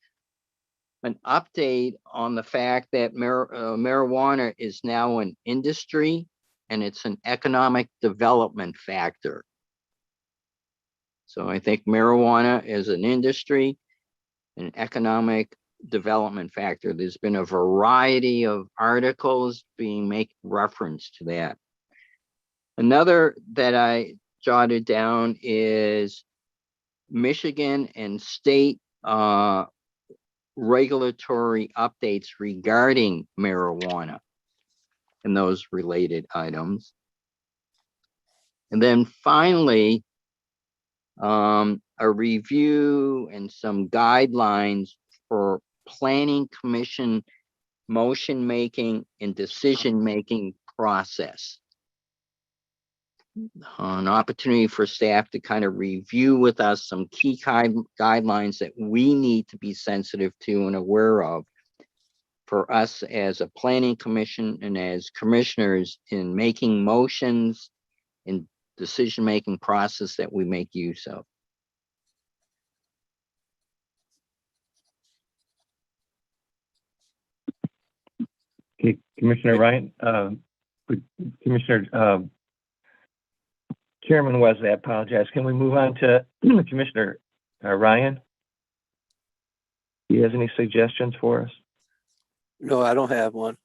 an update on the fact that marijuana is now an industry and it's an economic development factor. So I think marijuana is an industry, an economic development factor. There's been a variety of articles make reference to that. Another that I jotted down is Michigan and state regulatory updates regarding marijuana and those related items. And then finally, a review and some guidelines for planning commission motion making and decision making process. An opportunity for staff to kind of review with us some key guidelines that we need to be sensitive to and aware of for us as a planning commission and as commissioners in making motions and decision-making process that we make use of. Okay, Commissioner Ryan, Commissioner Chairman Wesley, I apologize. Can we move on to Commissioner Ryan? Do you have any suggestions for us? No, I don't have one.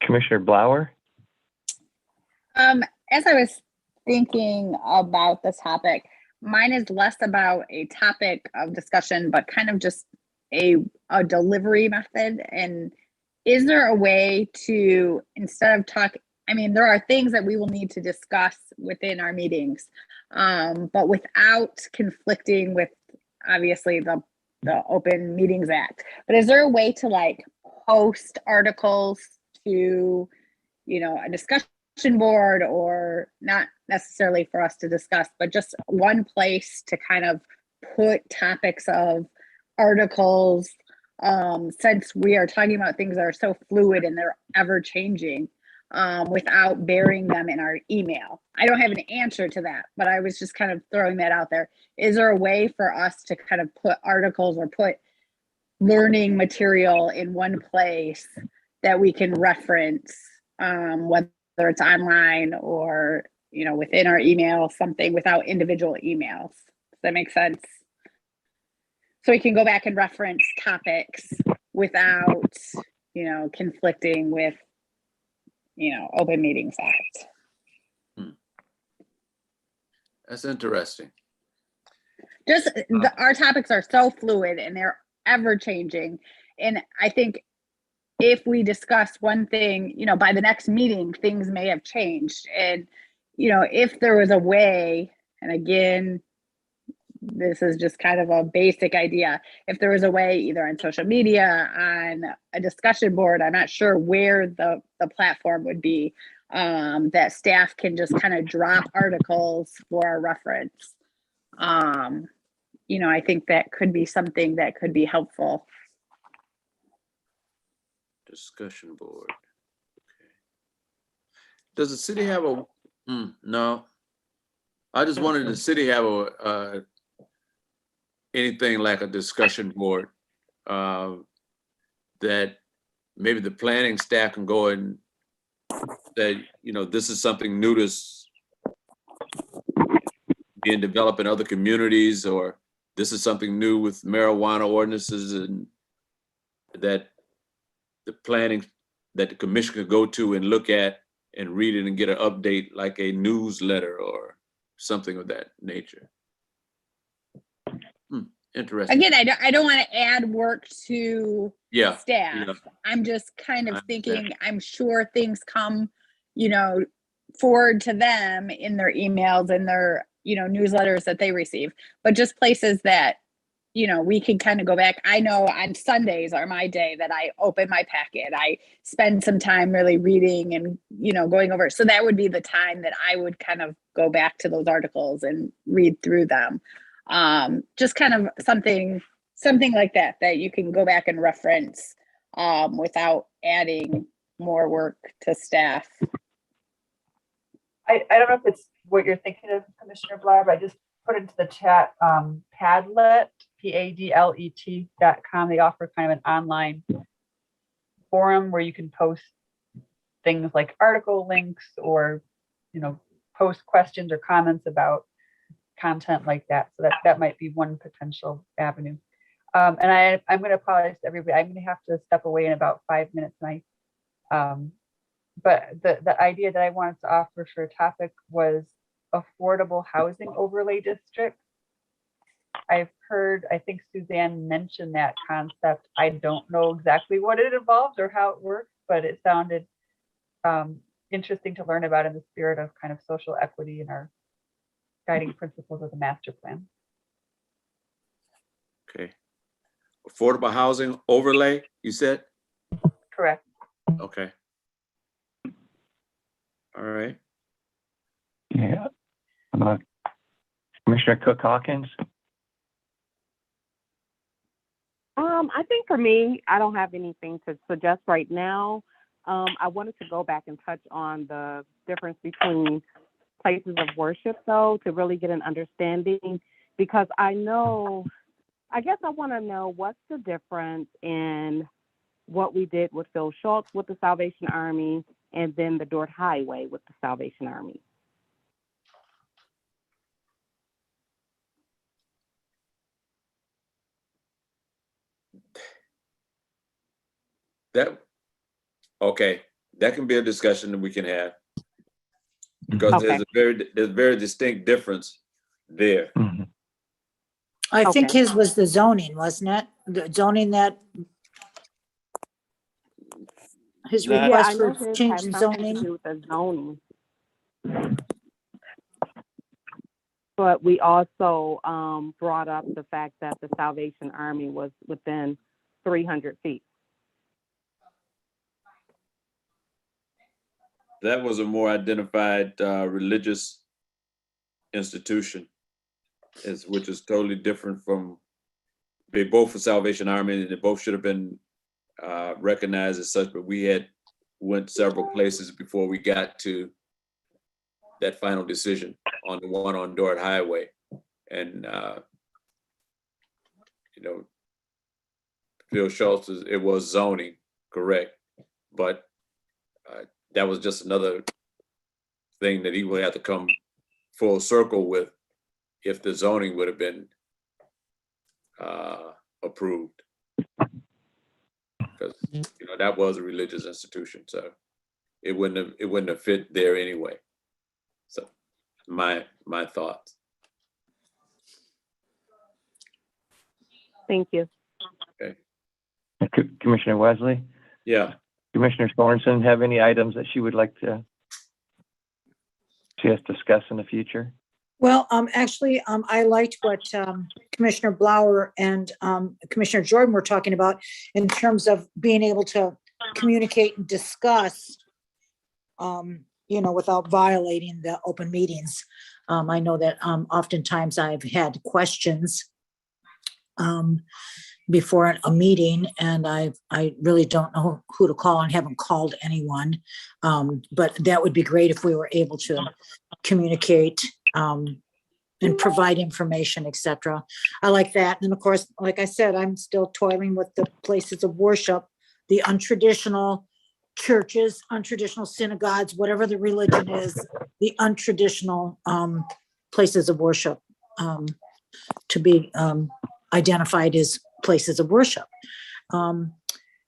Commissioner Blower? As I was thinking about this topic, mine is less about a topic of discussion, but kind of just a delivery method. And is there a way to, instead of I mean, there are things that we will need to discuss within our meetings, but without conflicting with obviously the Open Meetings Act. But is there a way to like post articles to, a discussion board, or not necessarily for us to discuss, but just one place to kind of put topics of articles, since we are talking about things that are so fluid and they're ever changing, without burying them in our email? I don't have an answer to that, but I was just kind of throwing that out there. Is there a way for us to kind of put articles or put learning material in one place that we can reference, whether it's online or, within our email, something without individual emails? Does that make sense? So we can go back and reference topics without, conflicting with, Open Meetings Act. That's interesting. Just our topics are so fluid and they're ever changing. And I think if we discuss one thing, by the next meeting, things may have changed. And, if there was a way, and again, this is just kind of a basic idea, if there was a way either on social media, on a discussion board, I'm not sure where the platform would be, that staff can just kind of drop articles for our reference. I think that could be something that could be helpful. Discussion board. Okay. Does the city have a, no. I just wanted the city have a, anything like a discussion board, that maybe the planning staff can go and say, this is something new to being developed in other communities, or this is something new with marijuana ordinances, and that the planning, that the commission could go to and look at and read it and get an update like a newsletter or something of that nature. Interesting. Again, I don't want to add work to Yeah. staff. Yeah. I'm just kind I of understand. thinking, I'm sure things come, forward to them in their emails and their, newsletters that they receive, but just places that, we can kind of go back. I know on Sundays are my day that I open my packet. I spend some time really reading and, going over. So that would be the time that I would kind of go back to those articles and read through them. Just kind of something like that you can go back and reference without adding more work to staff. I don't know if it's what you're thinking of, Commissioner Blau, but I just put into the chat Padlet, PADLET.com. They offer kind of an online forum where you can post things like article links or, post questions or comments about content like that. So that might be one potential avenue. And I'm going to apologize to everybody. I'm going to have to step away in about 5 minutes. But the idea that I wanted to offer for a topic was affordable housing overlay district. I've heard, I think Suzanne mentioned that concept. I don't know exactly what it involves or how it works, but it sounded interesting to learn about in the spirit of kind of social equity and our guiding principles of the master plan. Okay. Affordable housing overlay, you said? Correct. Okay. All right. Yeah. Commissioner Cook Hawkins? I think for me, I don't have anything to suggest right now. I wanted to go back and touch on the difference between places of worship, though, to really get an understanding, because I guess I want to know what's the difference in what we did with Phil Schultz with the Salvation Army and then the Dort Highway with the Salvation Army. That can be a discussion that we can have, because there's a very distinct difference there. Mm-hmm. I think Okay. his was the zoning, wasn't it? The zoning that his Yeah, I request know for his change has in something to zoning. do with the zoning. But we also brought up the fact that the Salvation Army was within 300 feet. That was a more identified religious institution, which is totally different from, they both for Salvation Army, and they both should have been recognized as such, but we had went several places before we got to that final decision on the one on Dort Highway. And, Phil Schultz, it was zoning, correct, but that was just another thing that he would have to come full circle with if the zoning would have been approved. Because that was a religious institution, so it wouldn't have fit there anyway. So my thoughts. Thank you. Okay. Commissioner Wesley? Yeah. Commissioner Sorensen have any items that she would like to see us discuss in the future? Well, actually, I liked what Commissioner Blauer and Commissioner Jordan were talking about in terms of being able to communicate and discuss, without violating the open meetings. I know that oftentimes I've had questions before a meeting, and I really don't know who to call and haven't called anyone. But that would be great if we were able to communicate and provide information, etc. I like that. And of course, like I said, I'm still toiling with the places of worship, the untraditional churches, untraditional synagogues, whatever the religion is, the untraditional places of worship to be identified as places of worship.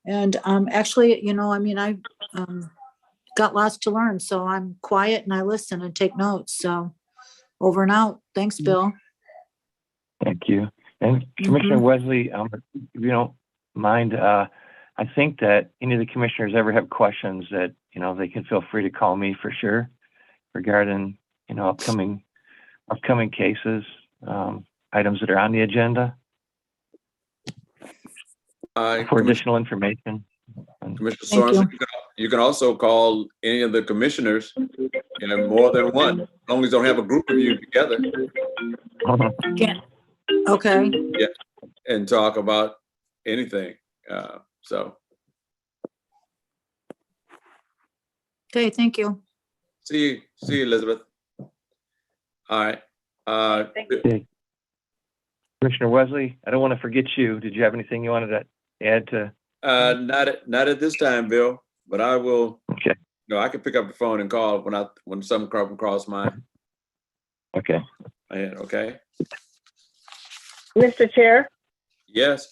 Actually, you know, I mean, I got lots to learn, so I'm quiet and I listen and take notes. So over and out. Thanks, Bill. Thank you. And Commissioner Wesley, if you don't mind, I think that any of the commissioners ever have questions that, you know, they can feel free to call me for sure regarding, you know, upcoming cases, items that are on the agenda for additional information. Commissioner Thank you. Sorensen, you can also call any of the commissioners, you know, more than one, as long as you don't have a group of you together. Yeah. Okay. Yeah, and talk about anything. So. Okay, thank you. See you, Elizabeth. All right. Okay. Commissioner Wesley, I don't want to forget you. Did you have anything you wanted to add to? Not at this time, Bill, but I will. Okay. No, I can pick up the phone and call when something cross my Okay. head. Okay. Mr. Chair, Yes.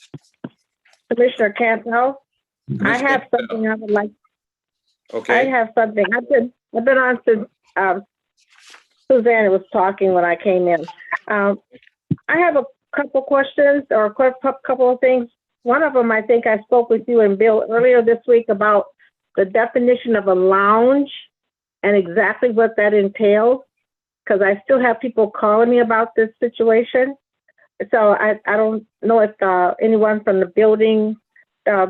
Commissioner Campbell, I Commissioner have Campbell. something I would like. Okay. I have something. I've been on since Susanna was talking when I came in. I have a couple questions or a couple of things. One of them, I think I spoke with you and Bill earlier this week about the definition of a lounge and exactly what that entails, because I still have people calling me about this situation. So I don't know if anyone from the building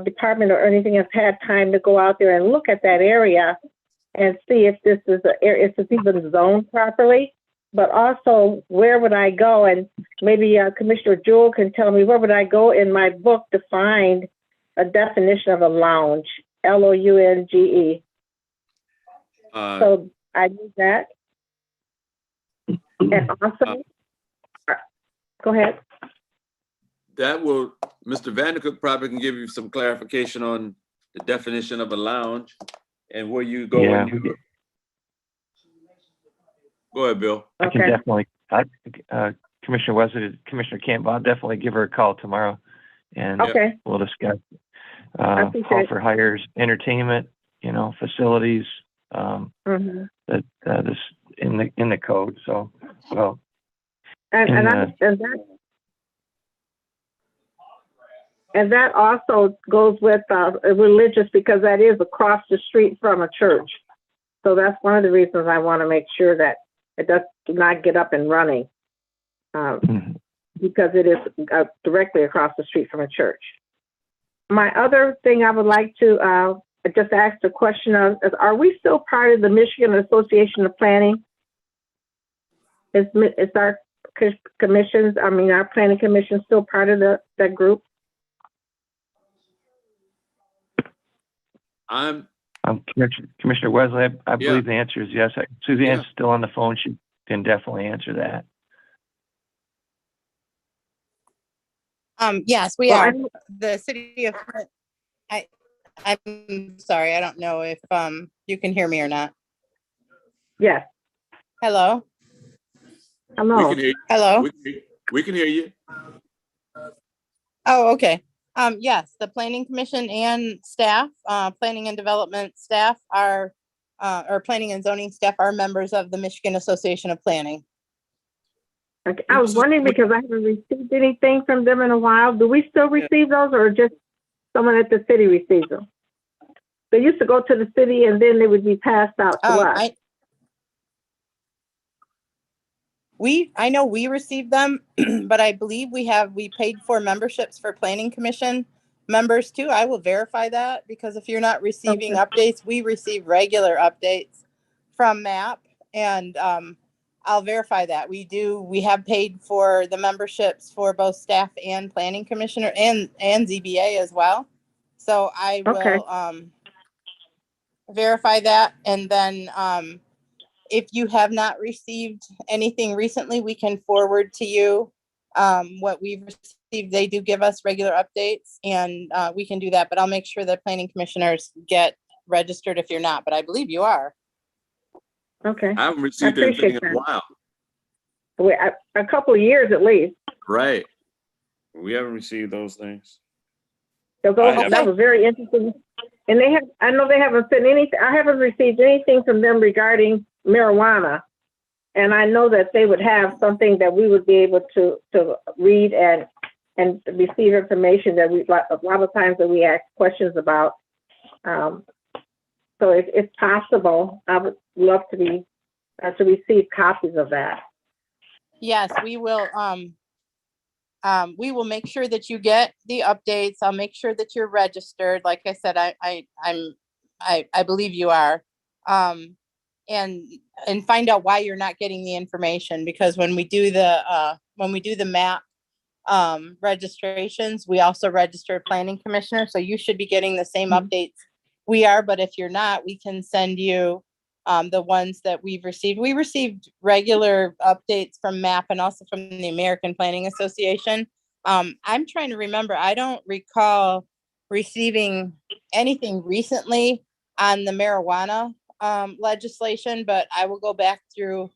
department or anything has had time to go out there and look at that area and see if this is if it's even zoned properly. But also, where would I go? And maybe Commissioner Jewell can tell me where would I go in my book to find a definition of a lounge, Lounge. So I need that. And also, go ahead. That will, Mr. Vandercook probably can give you some clarification on the definition of a lounge and where you go. Yeah. Go ahead, Bill. I can definitely, Commissioner Wesley, Commissioner Campbell, I'll definitely give her a call tomorrow and we'll discuss call for hires, entertainment, you know, facilities, that this in the code. So, well, and that also goes with religious, because that is across the street from a church. So that's one of the reasons I want to make sure that it does not get up and running, because it is directly across the street from a church. My other thing I would like to just ask the question of is, are we still part of the Michigan Association of Planning? Is our commissions, I mean, our planning commission still part of that group? Commissioner Wesley, I believe the answer is yes. Suzanne's still on the phone. She can definitely answer that. Yes, we are. The city of, I'm sorry, I don't know if you can hear me or not. Yes. Hello? Hello. We can hear you. Hello? We can hear you. Oh, okay. Yes, the planning commission and staff, planning and development staff are, or planning and zoning staff are members of the Michigan Association of Planning. Okay. I was wondering because I haven't received anything from them in a while. Do we still receive those, or just someone at the city receives them? They used to go to the city and then they would be passed out to us. I know we received them, but I believe we paid for memberships for planning commission members too. I will verify that, because if you're not receiving updates, we receive regular updates from MAP, and I'll verify that. We have paid for the memberships for both staff and planning commissioner and ZBA as well. So I will verify that, and then if you have not received anything recently, we can forward to you what we've received. They do give us regular updates, and we can do that, but I'll make sure the planning commissioners get registered if you're not, but I believe you are. Okay. I haven't received anything in a while. A couple of years at least. Right. We haven't received those things. So I have- that was very interesting. And I know they haven't sent anything, I haven't received anything from them regarding marijuana. And I know that they would have something that we would be able to read and receive information that a lot of times that we ask questions about. So if it's possible, I would love to receive copies of that. Yes, we will. We will make sure that you get the updates. I'll make sure that you're registered. Like I said, I believe you are. And find out why you're not getting the information, because when we do the map registrations, we also register a planning commissioner. So you should be getting the same updates we are, but if you're not, we can send you the ones that we've received. We received regular updates from MAP and also from the American Planning Association. I'm trying to remember, I don't recall receiving anything recently on the marijuana legislation, but I will go back through,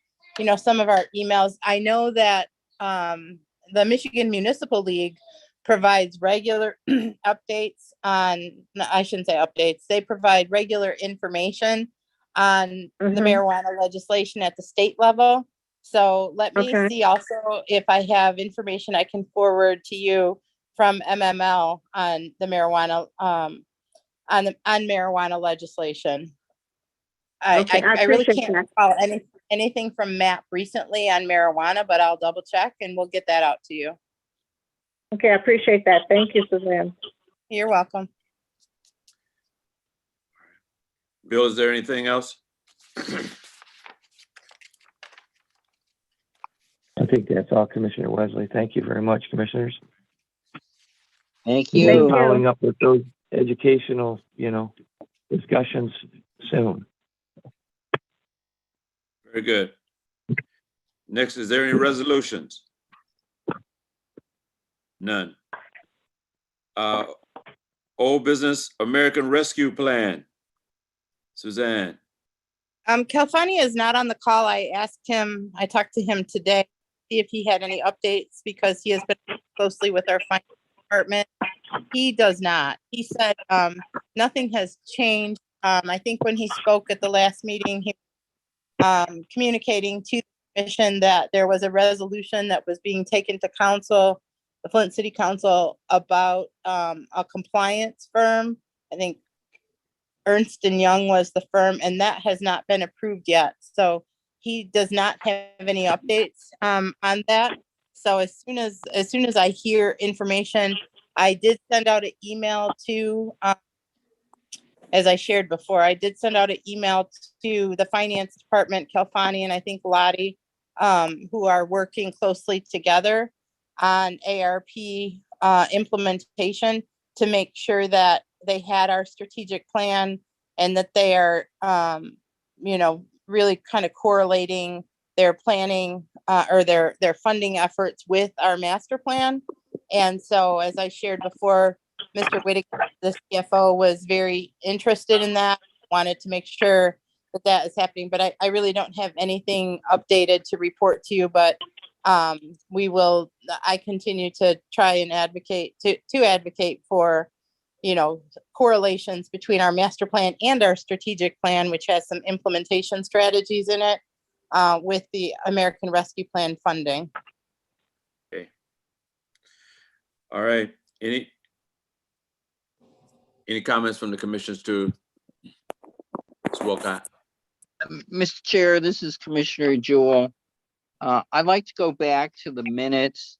some of our emails. I know that the Michigan Municipal League provides regular updates on, I shouldn't say updates, they provide regular information on the marijuana legislation at the state level. So let me see also if I have information I can forward to you from MML on the marijuana, on marijuana legislation. I really can't recall anything from MAP recently on marijuana, but I'll double check and we'll get that out to you. Okay, I appreciate that. Thank you, Suzanne. You're welcome. Bill, is there anything else? I think that's all, Commissioner Wesley. Thank you very much, commissioners. Thank We'll be you. following up with those educational, discussions soon. Very good. Next, is there any resolutions? None. Old business, American Rescue Plan. Suzanne. Calfani is not on the call. I talked to him today, see if he had any updates, because he has been working closely with our finance department. He does not. He said nothing has changed. I think when he spoke at the last meeting, he communicating to the commission that there was a resolution that was being taken to council, the Flint City Council, about a compliance firm. I think Ernst & Young was the firm, and that has not been approved yet. So he does not have any updates on that. So as soon as I hear information, I did send out an email to, as I shared before, I did send out an email to the finance department, Calfani, and I think Lottie, who are working closely together on ARP implementation, to make sure that they had our strategic plan and that they are, really kind of correlating their planning or their funding efforts with our master plan. And so, as I shared before, Mr. Whitaker, the CFO, was very interested in that, wanted to make sure that is happening, but I really don't have anything updated to report to you, but I continue to try and advocate for, correlations between our master plan and our strategic plan, which has some implementation strategies in it, with the American Rescue Plan funding. Okay. All right. Any comments from the commissioners to Ms. Wilcott? Mr. Chair, this is Commissioner Jewell. I'd like to go back to the minutes,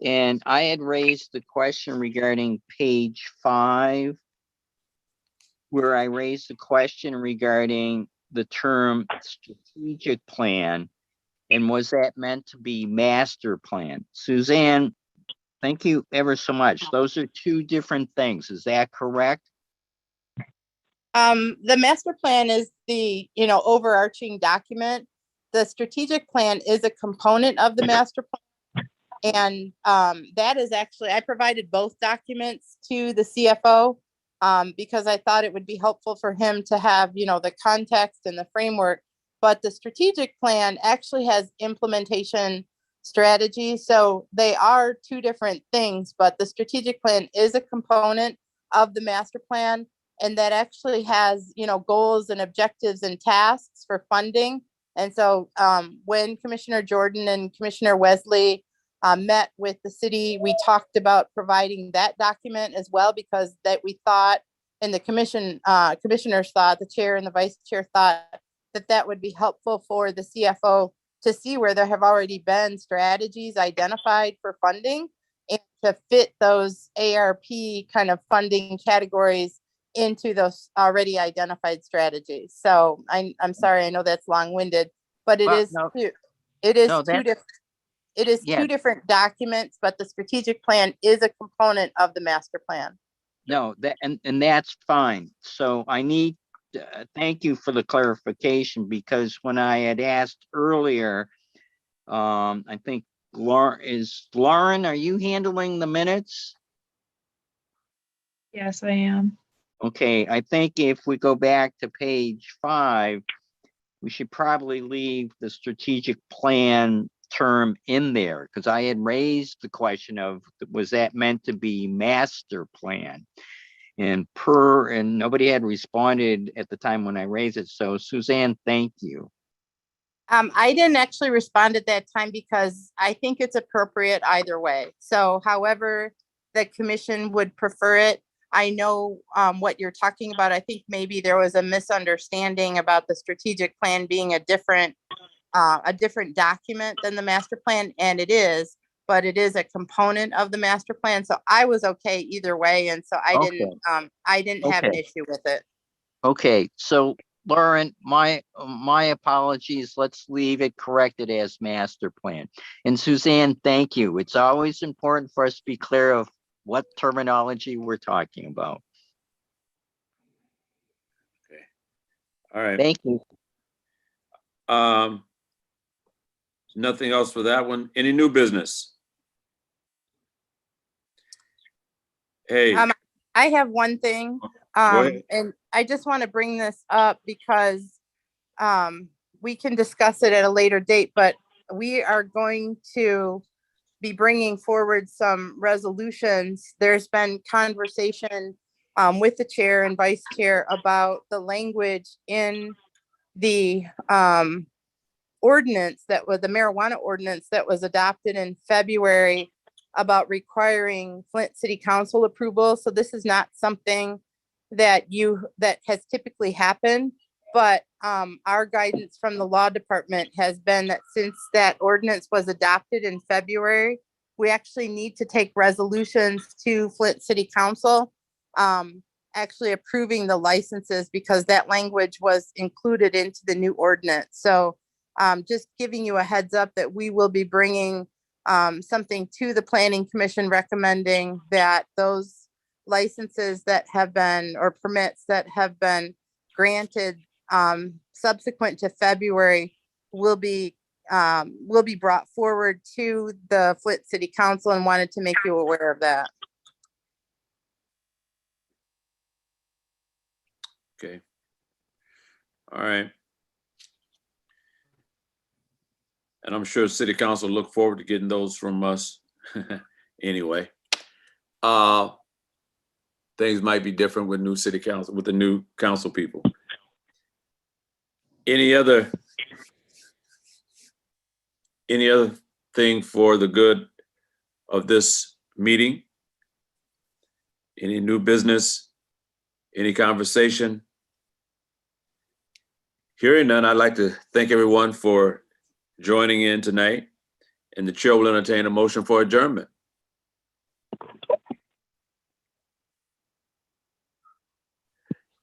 and I had raised the question regarding page 5, where I raised the question regarding the term strategic plan, and was that meant to be master plan? Suzanne, thank you ever so much. Those are two different things. Is that correct? The master plan is the, overarching document. The strategic plan is a component of the master plan. And that is actually, I provided both documents to the CFO because I thought it would be helpful for him to have, the context and the framework but the strategic plan actually has implementation strategies. So they are two different things, but the strategic plan is a component of the master plan. And that actually has, goals and objectives and tasks for funding. And so when Commissioner Jordan and Commissioner Wesley met with the city, we talked about providing that document as well, because that we thought, and the commissioners thought, the chair and the vice chair thought that would be helpful for the CFO to see where there have already been strategies identified for funding and to fit those ARP kind of funding categories into those already identified strategies. So I'm sorry, I know that's long-winded, but it Well, is no, two that's, different. It is yeah, two different documents, but the strategic plan is a component of the master plan. no, and that's fine. So I need, thank you for the clarification, because when I had asked earlier, I think Lauren, are you handling the minutes? Yes, I am. Okay, I think if we go back to page 5, we should probably leave the strategic plan term in there, because I had raised the question of, was that meant to be master plan? And nobody had responded at the time when I raised it. So Suzanne, thank you. I didn't actually respond at that time because I think it's appropriate either way. So however the commission would prefer it, I know what you're talking about. I think maybe there was a misunderstanding about the strategic plan being a different document than the master plan, and it is, but it is a component of the master plan. So I was okay either way, and so I didn't have an issue with it. Okay, so Lauren, my apologies. Let's leave it corrected as master plan. And Suzanne, thank you. It's always important for us to be clear of what terminology we're talking about. Okay. All right. Thank you. Nothing else for that one. Any new business? Hey, I have one thing, ahead. and I just want to bring this up because we can discuss it at a later date, but we are going to be bringing forward some resolutions. There's been conversation with the chair and vice chair about the language in the ordinance that was the marijuana ordinance that was adopted in February about requiring Flint City Council approval. So this is not something that has typically happened, but our guidance from the law department has been that since that ordinance was adopted in February, we actually need to take resolutions to Flint City Council actually approving the licenses, because that language was included into the new ordinance. So just giving you a heads up that we will be bringing something to the Planning Commission recommending that those licenses that have been, or permits that have been granted subsequent to February will be brought forward to the Flint City Council, and wanted to make you aware of that. Okay. All right. And I'm sure City Council look forward to getting those from us anyway. Things might be different with new City Council, with the new council people. Any other thing for the good of this meeting? Any new business? Any conversation? Hearing none, I'd like to thank everyone for joining in tonight, and the chair will entertain a motion for adjournment.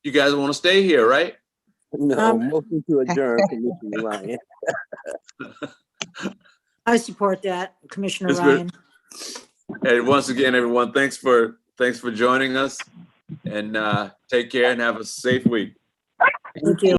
You guys want to stay here, right? No, motion to adjourn, Commissioner Ryan. I support that, Commissioner It's good. Ryan. And once again, everyone, thanks for joining us, and take care and have a safe week. Thank you.